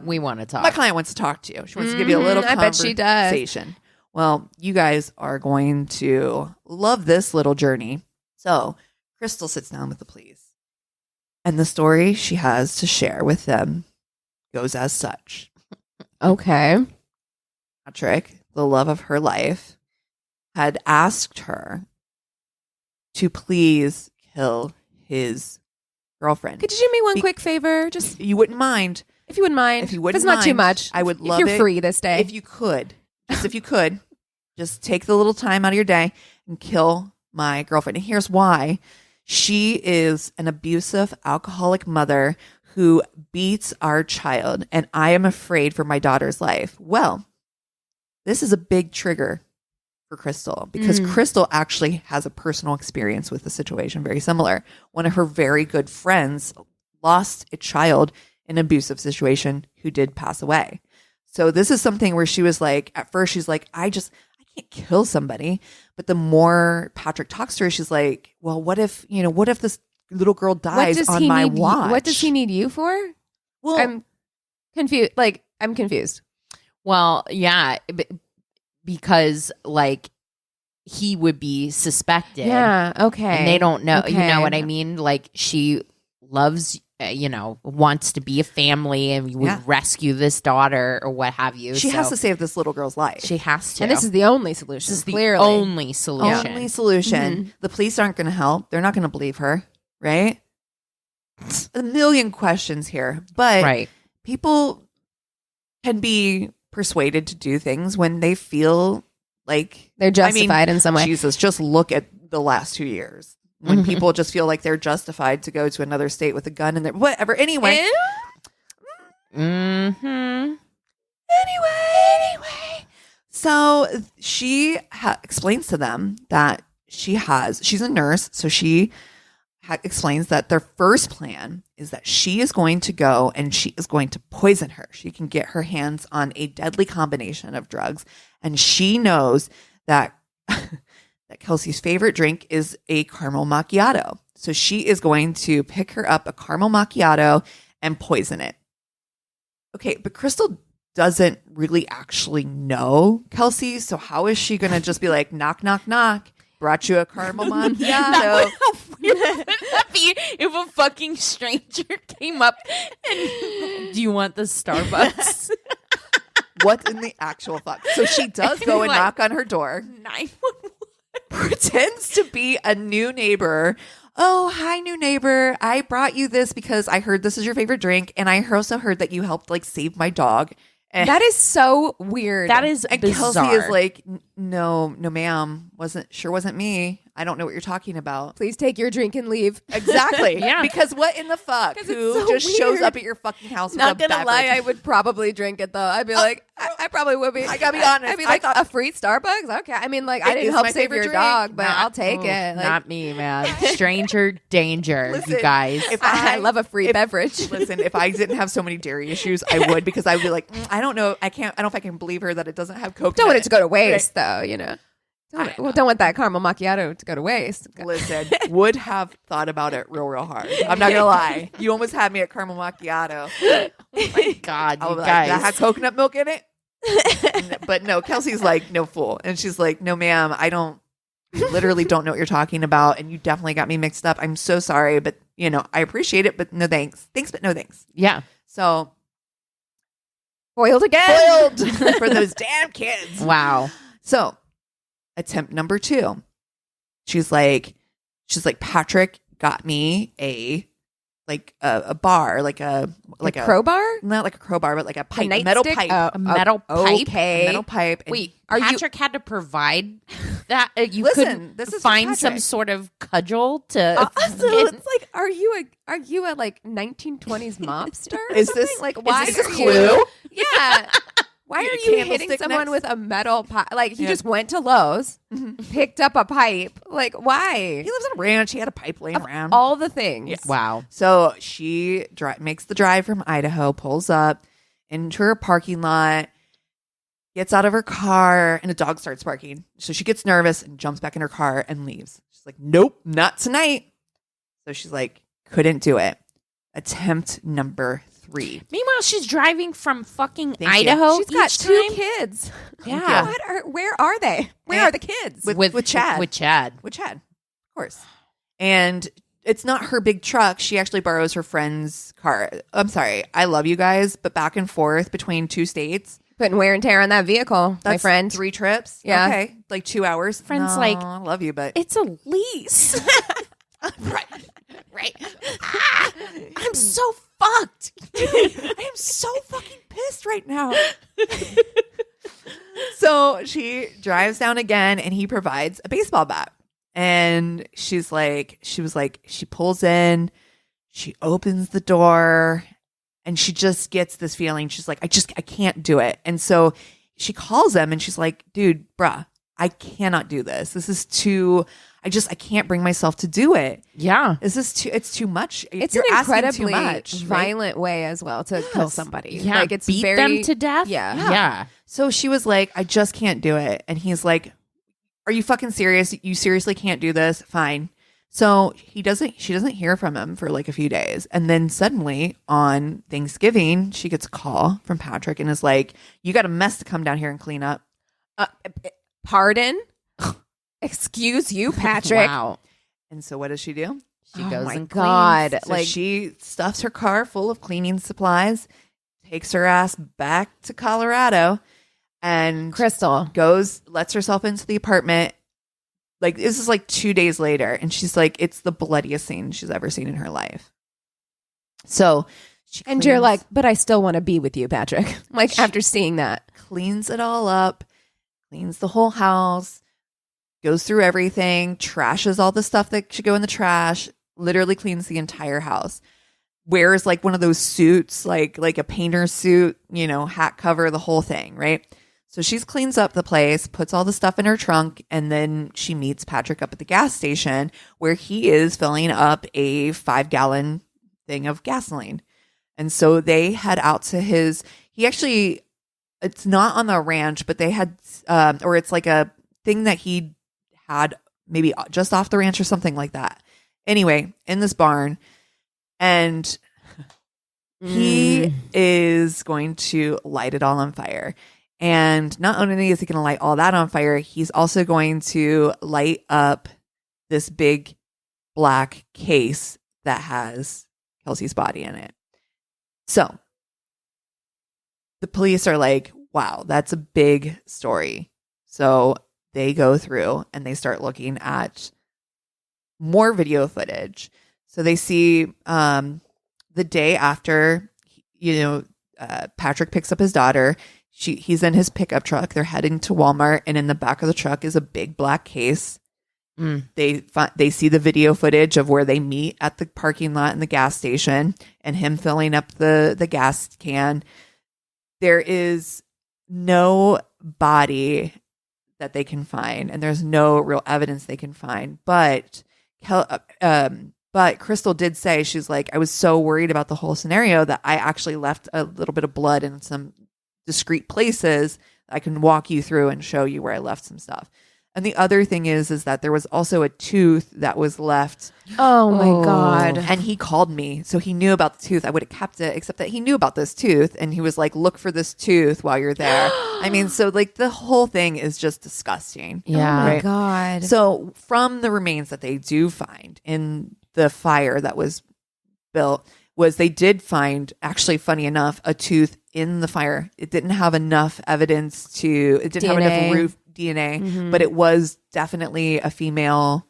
we want to talk. my client wants to talk to you. She wants to give you a little I bet she does. conversation. Well, you guys are going to love this little journey. So Crystal sits down with the police, and the story she has to share with them goes as such. Okay. Patrick, the love of her life, had asked her to please kill his girlfriend. Could you do me one quick favor? Just You wouldn't mind. if you wouldn't mind. If you wouldn't it's not too mind, much. I would love if you're it free this day. If you could, just take the little time out of your day and kill my girlfriend. And here's why. She is an abusive alcoholic mother who beats our child, and I am afraid for my daughter's life. Well, this is a big trigger for Crystal because Crystal actually has a personal experience with the situation very similar. One of her very good friends lost a child in an abusive situation who did pass away. So this is something where she was like, at first she's like, I can't kill somebody. But the more Patrick talks to her, she's like, well, what if this little girl dies on my watch? What does he need you for? Well, I'm confused. I'm confused. Well, yeah, because like he would be suspected. Yeah. Okay. And they don't know. You Okay. know what I mean? Like she loves, wants to be a family and would rescue this daughter or what have you. she has to save this little girl's life. She has to. And this is the only solution. This is the clearly. only solution. Only solution. Mm-hmm. The police aren't going to help. They're not going to believe her, right? A million questions here, but Right. people can be persuaded to do things when they feel like They're justified in some way. Jesus, just look at the last 2 years when people just feel like they're justified to go to another state with a gun in their whatever. Anyway, Mm-hmm. Anyway. So she explains to them that she's a nurse. So she explains that their first plan is that she is going to go and she is going to poison her. She can get her hands on a deadly combination of drugs. And she knows that that Kelsey's favorite drink is a caramel macchiato. So she is going to pick her up a caramel macchiato and poison it. Okay, but Crystal doesn't really actually know Kelsey. So how is she going to just be like, knock, knock, knock, brought you a caramel macchiato? That'd be if a fucking stranger came up and do you want the Starbucks? What in the actual fuck? So she does go and Like, knock on her door, 911. pretends to be a new neighbor. Oh, hi, new neighbor. I brought you this because I heard this is your favorite drink. And I also heard that you helped like save my dog. And, That is so weird. That is and bizarre. Kelsey is like, no, ma'am. Wasn't me. I don't know what you're talking about. Please take your drink and leave. Exactly. Yeah. Because what in the fuck? 'Cause it's Who so just shows weird. up at your fucking house Not with a gonna lie, beverage? I would probably drink it though. I'd be like, I probably would be. I gotta be honest, I'd be I like, thought- a free Starbucks? Okay. I mean, like, I It didn't is help my save favorite your drink. dog, but Not- I'll take it. Like, Not me, man. Stranger danger, Listen, you guys. if I love a free beverage. Listen, if I didn't have so many dairy issues, I would, because I would be like, I don't know. I don't know if I can believe her that it doesn't have coconut. Don't want it to go to waste, though, you know. Don't want that caramel macchiato to go to waste. Listen, would have thought about it real hard. I'm not gonna lie. You almost had me at caramel macchiato. Oh my God, I you was like, guys. that had coconut milk in it. But no, Kelsey's like, no fool, and she's like, no, ma'am, I literally don't know what you're talking about, and you definitely got me mixed up. I'm so sorry, but I appreciate it, but no thanks. Thanks, but no thanks. Yeah. So Foiled again. foiled for those damn kids. Wow. So, attempt number 2. She's like, Patrick got me a bar, like a crowbar? not like a crowbar, but like a pipe, a nightstick? metal pipe, Oh, A metal pipe. Okay. a metal pipe. And Wait, Are you- Patrick had to provide that? You Listen, couldn't this is find some Patrick. sort of cudgel to. Also, it's like, are you a like 1920s mobster? Or Is something? this like is why this are a you? clue? Yeah. Why are you hitting Candlestick someone next? with a metal pipe? Like he Yeah. just went to Lowe's, picked up a pipe. Like why? He lives on a ranch. He had a pipe laying around. All the things. Wow. So she makes the drive from Idaho, pulls up into her parking lot, gets out of her car, and a dog starts barking. So she gets nervous and jumps back in her car and leaves. She's like, nope, not tonight. So she's like, couldn't do it. attempt number 3. Meanwhile, she's driving from fucking Idaho. She's got each 2 time. kids. Yeah. Where are they? Where are the kids? With Chad. With Chad. With Chad, of course. And it's not her big truck. She actually borrows her friend's car. I'm sorry. I love you guys, but back and forth between 2 states. Putting wear and tear on that vehicle, my friend. 3 trips. Yeah. Okay. Like 2 hours. Friend's No, like, I love you, but it's a lease. right. I'm so fucked. I am so fucking pissed right now. So she drives down again and he provides a baseball bat. And she was like, she pulls in, she opens the door, and she just gets this feeling. She's like, I can't do it. And so she calls him and she's like, dude, bruh, I cannot do this. This is too, I can't bring myself to do it. Yeah. It's too much. It's You're an asking incredibly too much, right? violent way as well to kill somebody. Yeah. Like it's beat very, them to death. Yeah. So she was like, I just can't do it. And he's like, are you fucking serious? You seriously can't do this? Fine. So she doesn't hear from him for like a few days. And then suddenly on Thanksgiving, she gets a call from Patrick and is like, you got a mess to come down here and clean up. Pardon? Excuse you, Patrick. Wow. And so what does she do? She Oh goes my and God. cleans. So Like- she stuffs her car full of cleaning supplies, takes her ass back to Colorado, and Crystal. lets herself into the apartment. Like, this is like 2 days later, and she's like, it's the bloodiest scene she's ever seen in her life. So she And you're cleans- like, but I still want to be with you, Patrick. Like after seeing that. cleans it all up, cleans the whole house, goes through everything, trashes all the stuff that should go in the trash, literally cleans the entire house. Wears like one of those suits, like a painter's suit, hat cover, the whole thing, right? So she cleans up the place, puts all the stuff in her trunk, and then she meets Patrick up at the gas station where he is filling up a 5-gallon thing of gasoline. And so they head out to it's not on the ranch, but they had, or it's like a thing that he had maybe just off the ranch or something like that. Anyway, in this barn, and he is going to light it all on fire. And not only is he going to light all that on fire, he's also going to light up this big black case that has Kelsey's body in it. So the police are like, wow, that's a big story. So they go through and they start looking at more video footage. So they see the day after, Patrick picks up his daughter. He's in his pickup truck. They're heading to Walmart, and in the back of the truck is a big black case. They see the video footage of where they meet at the parking lot in the gas station, and him filling up the gas can. There is no body that they can find, and there's no real evidence they can find. But Crystal did say, she's like, I was so worried about the whole scenario that I actually left a little bit of blood in some discreet places. I can walk you through and show you where I left some stuff. And the other thing is that there was also a tooth that was left. Oh my God. And he called me. So he knew about the tooth. I would have kept it, except that he knew about this tooth. And he was like, look for this tooth while you're there. I mean, so like the whole thing is just disgusting. Yeah. Oh my Right? God. So from the remains that they do find in the fire that was built, was they did find, actually funny enough, a tooth in the fire. It didn't have enough evidence it didn't have enough roof DNA, but it was definitely a female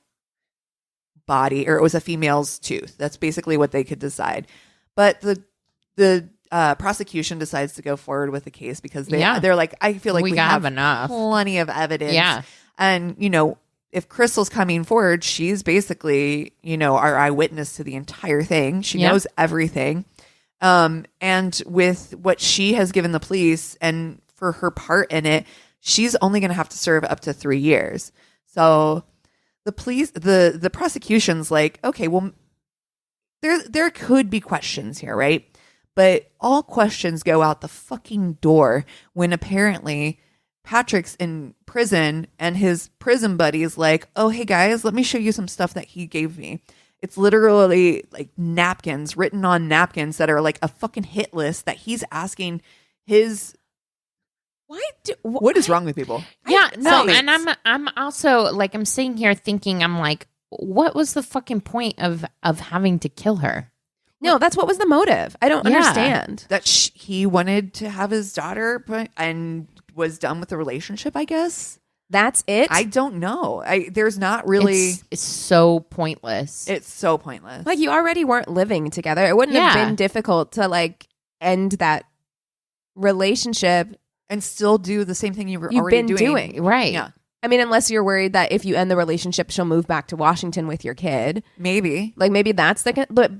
body, or it was a female's tooth. That's basically what they could decide. But the prosecution decides to go forward with the case because they're like, I feel like we have enough, plenty of evidence. Yeah. And, if Crystal's coming forward, she's basically, our eyewitness to the entire thing. She knows everything. And with what she has given the police and for her part in it, she's only going to have to serve up to 3 years. So the police, the prosecution's like, okay, well, there could be questions here, right? But all questions go out the fucking door when apparently Patrick's in prison and his prison buddy is like, oh, hey guys, let me show you some stuff that he gave me. It's literally like napkins written on napkins that are like a fucking hit list that he's asking his. What is wrong with people? Yeah, no, Cellmates. and I'm also like I'm sitting here thinking I'm like, what was the fucking point of having to kill her? No, that's what was the motive. I don't understand. That he wanted to have his daughter, and was done with the relationship, I guess. That's it? I don't know. There's not really. It's so pointless. It's so pointless. Like, you already weren't living together. It wouldn't have been difficult to like end that relationship and still do the same thing you've been doing. Right. Yeah. I mean, unless you're worried that if you end the relationship, she'll move back to Washington with your kid. Maybe. Like, maybe that's the... But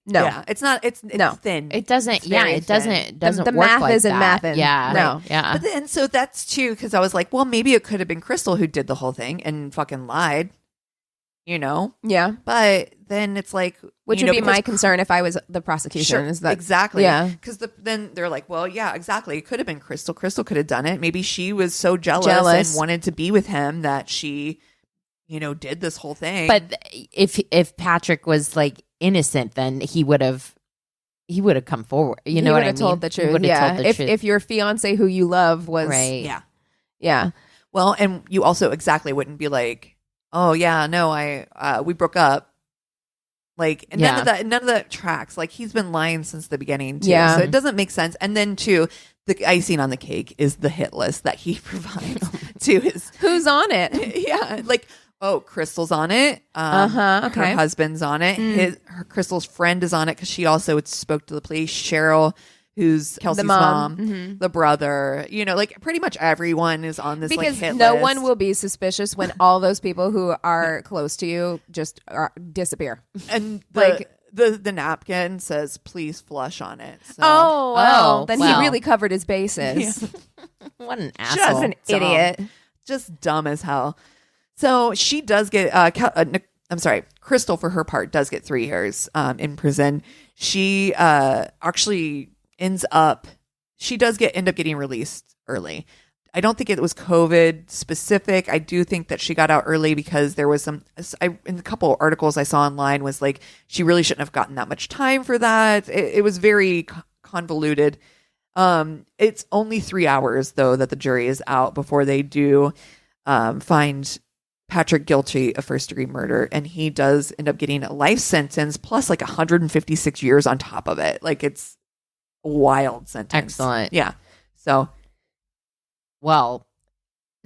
no. Yeah, it's not... It's no. thin. It doesn't... It's Yeah, it thin. doesn't the work math like isn't that. mathin'. Yeah. No. Yeah. But then, so that's too, because I was like, well, maybe it could have been Crystal who did the whole thing and fucking lied, you know? Yeah. But then it's like... Which would be my concern if I was the prosecution. Sure, is that, exactly. Yeah. Because then they're like, well, yeah, exactly. It could have been Crystal. Crystal could have done it. Maybe she was so jealous and wanted to be with him that she, did this whole thing. But if Patrick was like innocent, then he would have come forward. You know what I mean? Told the truth. He would have told the truth. If your fiance who you love was... Right. Yeah. Yeah. Well, and you also exactly wouldn't be like, oh, yeah, no, we broke up. Like, none of that tracks. Like, he's been lying since the beginning, too. Yeah. So it doesn't make sense. And then, too, the icing on the cake is the hit list that he provides to his... Who's on it? Yeah. Like, oh, Crystal's on it. Okay. Her husband's on it. Her Crystal's friend is on it because she also spoke to the police. Cheryl, who's Kelsey's mom, the brother, like pretty much everyone is on this because hit no list. one will be suspicious when all those people who are close to you just disappear. And like the napkin says please flush on it. So. Then he really covered his bases. Yeah. What an Just asshole. an idiot. Just dumb as hell. So she does get Crystal for her part does get 3 years in prison. She actually end up getting released early. I don't think it was COVID specific. I do think that she got out early because there was in a couple of articles I saw online was like she really shouldn't have gotten that much time for that. It was very convoluted. It's only 3 hours though that the jury is out before they do find Patrick guilty of first-degree murder, and he does end up getting a life sentence plus like 156 years on top of it. Like, it's a wild sentence. Excellent. Yeah. So, well,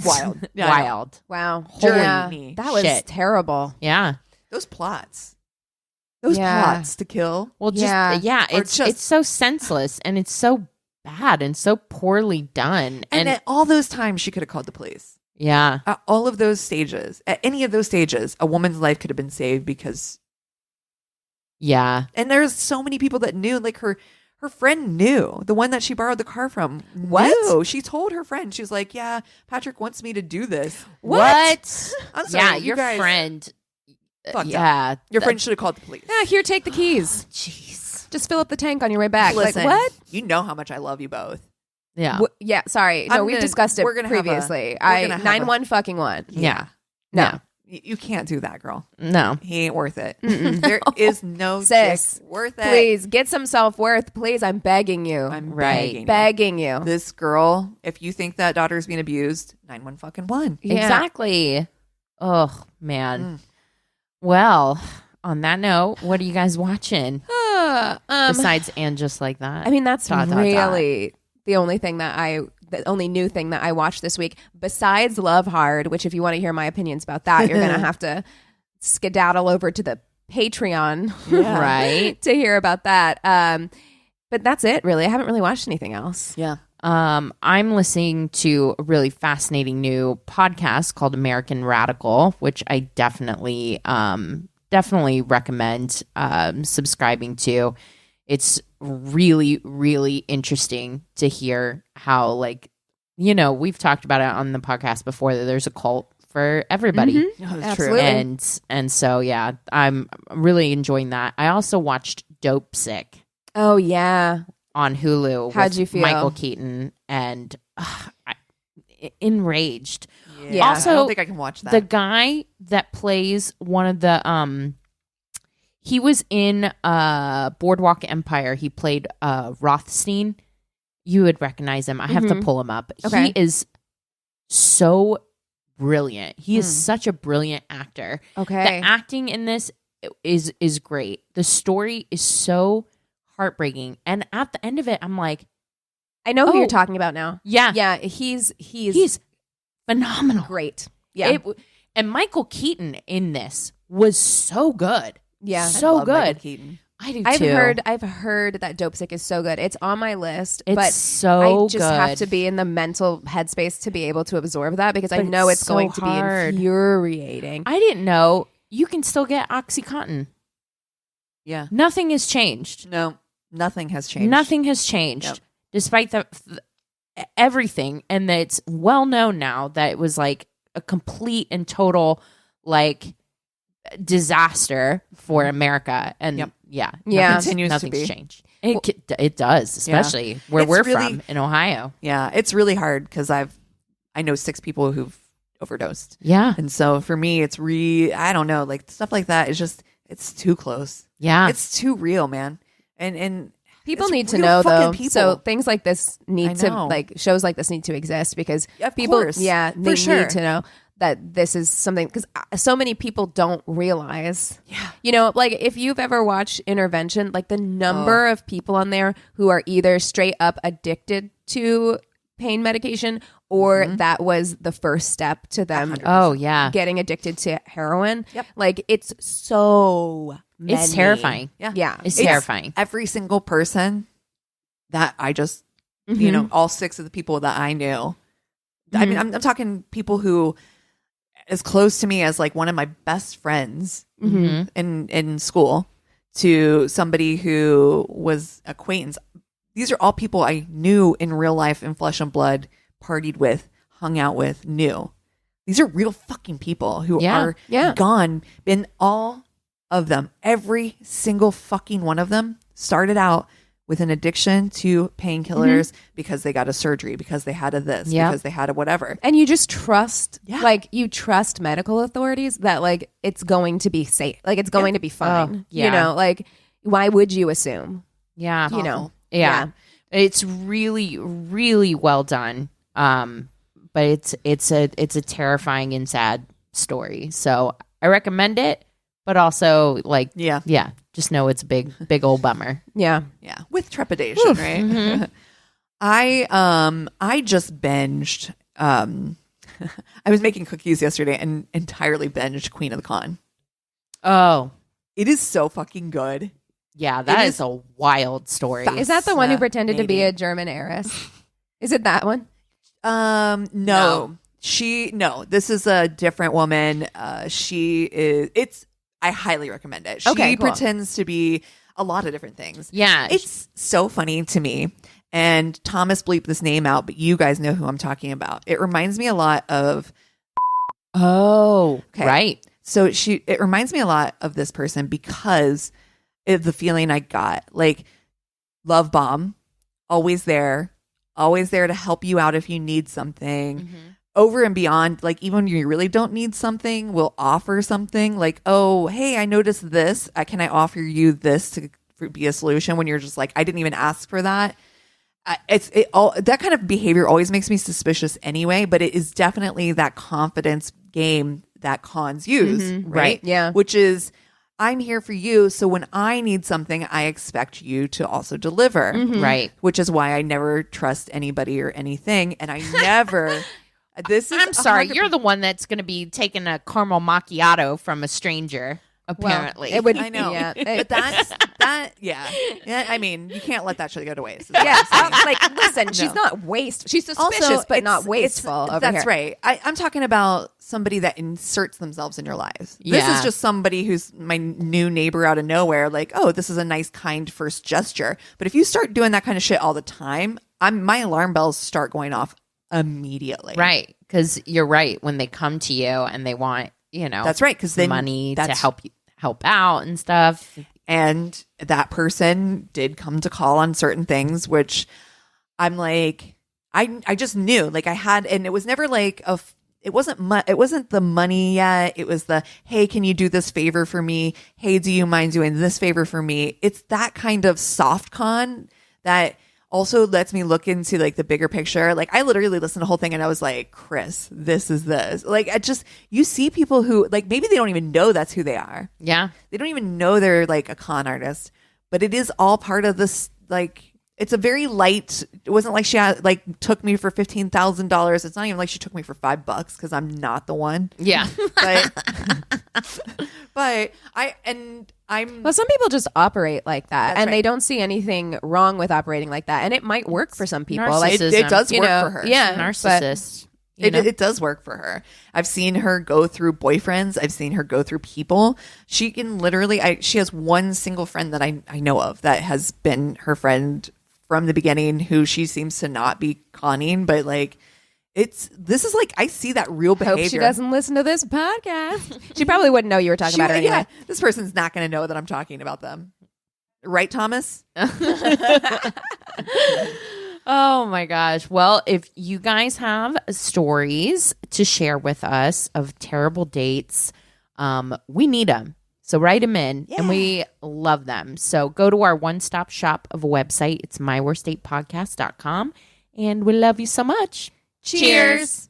wild. Yeah, wild. Wow. Holy that was shit. terrible. Yeah. Those plots to kill. Well, it's so senseless and it's so bad and so poorly done. And at all those times, she could have called the police. Yeah. At all of those stages, at any of those stages, a woman's life could have been saved because. Yeah. And there's so many people that knew, like her friend knew, the one that she borrowed the car from. What? Knew. She told her friend, she's like, yeah, Patrick wants me to do this. What? I'm sorry, yeah, you your guys friend. fucked up. Your friend should have called the police. Yeah, here, take the keys. Jeez. Just fill up the tank on your way back. Listen, like, what? You know how much I love you both. Yeah. Yeah, sorry. No, we've discussed it previously. 9-1 fucking 1. Yeah. No. Yeah. You can't do that, girl. No. He ain't worth it. There is no Sis, chick worth it. Please, get some self-worth. Please, I'm begging you. I'm Right. begging you. Begging you. This girl, if you think that daughter's being abused, 9-1 fucking 1. Yeah. Exactly. Oh, man. Well, on that note, what are you guys watching? Besides And Just Like That? I mean, that's Dot, dot, really the only thing the only new thing that I watched this week, besides Love Hard, which if you want to hear my opinions about that, you're going to have to skedaddle over to the Patreon Right. to hear about that. But that's it, really. I haven't really watched anything else. Yeah. I'm listening to a really fascinating new podcast called American Radical, which I definitely recommend subscribing to. It's really, really interesting to hear how, like, we've talked about it on the podcast before that there's a cult for everybody. No, that's Absolutely. true. And so, yeah, I'm really enjoying that. I also watched Dope Sick Oh, yeah. on Hulu. How'd with you feel? Michael Keaton, and enraged. Yeah. Also, I don't think I can watch that. The guy that plays one of the He was in Boardwalk Empire. He played Rothstein. You would recognize him. I have to pull him up. Okay. He is so brilliant. He is such a brilliant actor. Okay. The acting in this is great. The story is so heartbreaking. And at the end of it, I'm like, I know who you're talking about now. yeah. Yeah, he's phenomenal. great. Yeah. And Michael Keaton in this was so good. Yeah. So Love Michael good. Keaton. I do too. I've heard that Dope Sick is so good. It's on my list, It's but so I just have good. to be in the mental headspace to be able to absorb that because I But know it's it's so going to hard. be infuriating. I didn't know you can still get OxyContin. Yeah. Nothing has changed. No, nothing has changed. Nothing has changed, Yep. despite everything. And that it's well known now that it was like a complete and total like disaster for America. And Yep. yeah, Yeah. Continues to nothing's be. changed. It does, especially where It's we're really- from in Ohio. Yeah, it's really hard because I know 6 people who've overdosed. Yeah, And so for me, it's I don't know, like stuff like that is just, it's too close. yeah. It's too real, man. And People it's need to real know fucking though. people. So things like this I need to know. like shows like this need to exist because Of people, course. they For sure. need to know that this is something because so many people don't realize. Yeah. You know, like if you've ever watched Intervention, like the number of people on there who are either straight up addicted to pain medication or that was the first step to them Oh yeah, getting addicted to heroin. Yep. Like it's so many. it's terrifying. Yeah. Yeah. It's terrifying. Every single person that I just, you know, all 6 of the people that I knew. I mean, I'm talking people who as close to me as like one of my best friends in school to somebody who was acquaintance. These are all people I knew in real life in flesh and blood, partied with, hung out with, knew. These are real fucking people who are gone. And all of them, every single fucking one of them started out with an addiction to painkillers because they got a surgery, because they had a this, because they had a whatever. And you just trust, Yeah. like you trust medical authorities that like it's going to be safe, like it's going to be fine. yeah. You know, like why would you assume? Yeah, You know, Yeah. It's really, really well done. But it's a terrifying and sad story. So I recommend it, but also like Yeah. just know it's a big old bummer. Yeah. Yeah, with trepidation, right? I just binged. I was making cookies yesterday and entirely binged Queen of the Con. Oh, It is so fucking good. yeah, that is is a wild story. Is that the one who pretended to be Fascinating. a German heiress? Is it that one? No. No, this is a different woman. I highly recommend it. She Okay, cool. pretends to be a lot of different things. Yeah, It's so funny to me. And Thomas bleeped this name out, but you guys know who I'm talking about. It reminds me a lot of okay. Right. So it reminds me a lot of this person because of the feeling I got. Like love bomb, always there to help you out if you need something. Over and beyond, like even when you really don't need something, will offer something like, oh, hey, I noticed this. Can I offer you this to be a solution when you're just like, I didn't even ask for that. That kind of behavior always makes me suspicious anyway, but it is definitely that confidence game that cons use, right? Yeah. Which is, I'm here for you. So when I need something, I expect you to also deliver. Right. Which is why I never trust anybody or anything. And I never, this is, I'm sorry, 100% you're the one that's going to be taking a caramel macchiato from a stranger. Apparently, It would. I know. Yeah. But yeah. I mean, you can't let that shit go to waste. Yes. Like, listen, she's not she's suspicious, but not it's- wasteful. Over That's here. right. I'm talking about somebody that inserts themselves in your lives. This Yeah. is just somebody who's my new neighbor out of nowhere. Like, oh, this is a nice, kind first gesture. But if you start doing that kind of shit all the time, my alarm bells start going off immediately. right? Because you're right. When they come to you and they want, That's right. Because then money to help out and stuff. And that person did come to call on certain things, which I'm like, I just knew, like I had, and it was never like it wasn't the money yet. It was the, hey, can you do this favor for me? Hey, do you mind doing this favor for me? It's that kind of soft con that also lets me look into like the bigger picture. Like I literally listened to the whole thing and I was like, Chris, this is this. Like you see people who like, maybe they don't even know that's who they are. Yeah. They don't even know they're like a con artist, but it is all part of this. Like, it's a very light, it wasn't like she had, like took me for $15,000. It's not even like she took me for $5 because I'm not the one. Yeah. But well, some people just operate like that, and right. they don't see anything wrong with operating like that, and it might work for some people. Like Narcissism. it does work for her. Yeah, Narcissist. It does work for her. I've seen her go through boyfriends. I've seen her go through people. She can literally, she has one single friend that I know of that has been her friend from the beginning, who she seems to not be conning, but like this is like, I see that real behavior. Hope she doesn't listen to this podcast. She probably wouldn't know you were talking about her anyway. Yeah, this person's not going to know that I'm talking about them. Right, Thomas? Oh my gosh. Well, if you guys have stories to share with us of terrible dates, we need them. So write them in, and we love them. So go to our one-stop shop of a website. It's myworstdatepodcast.com, and we love you so much. Cheers.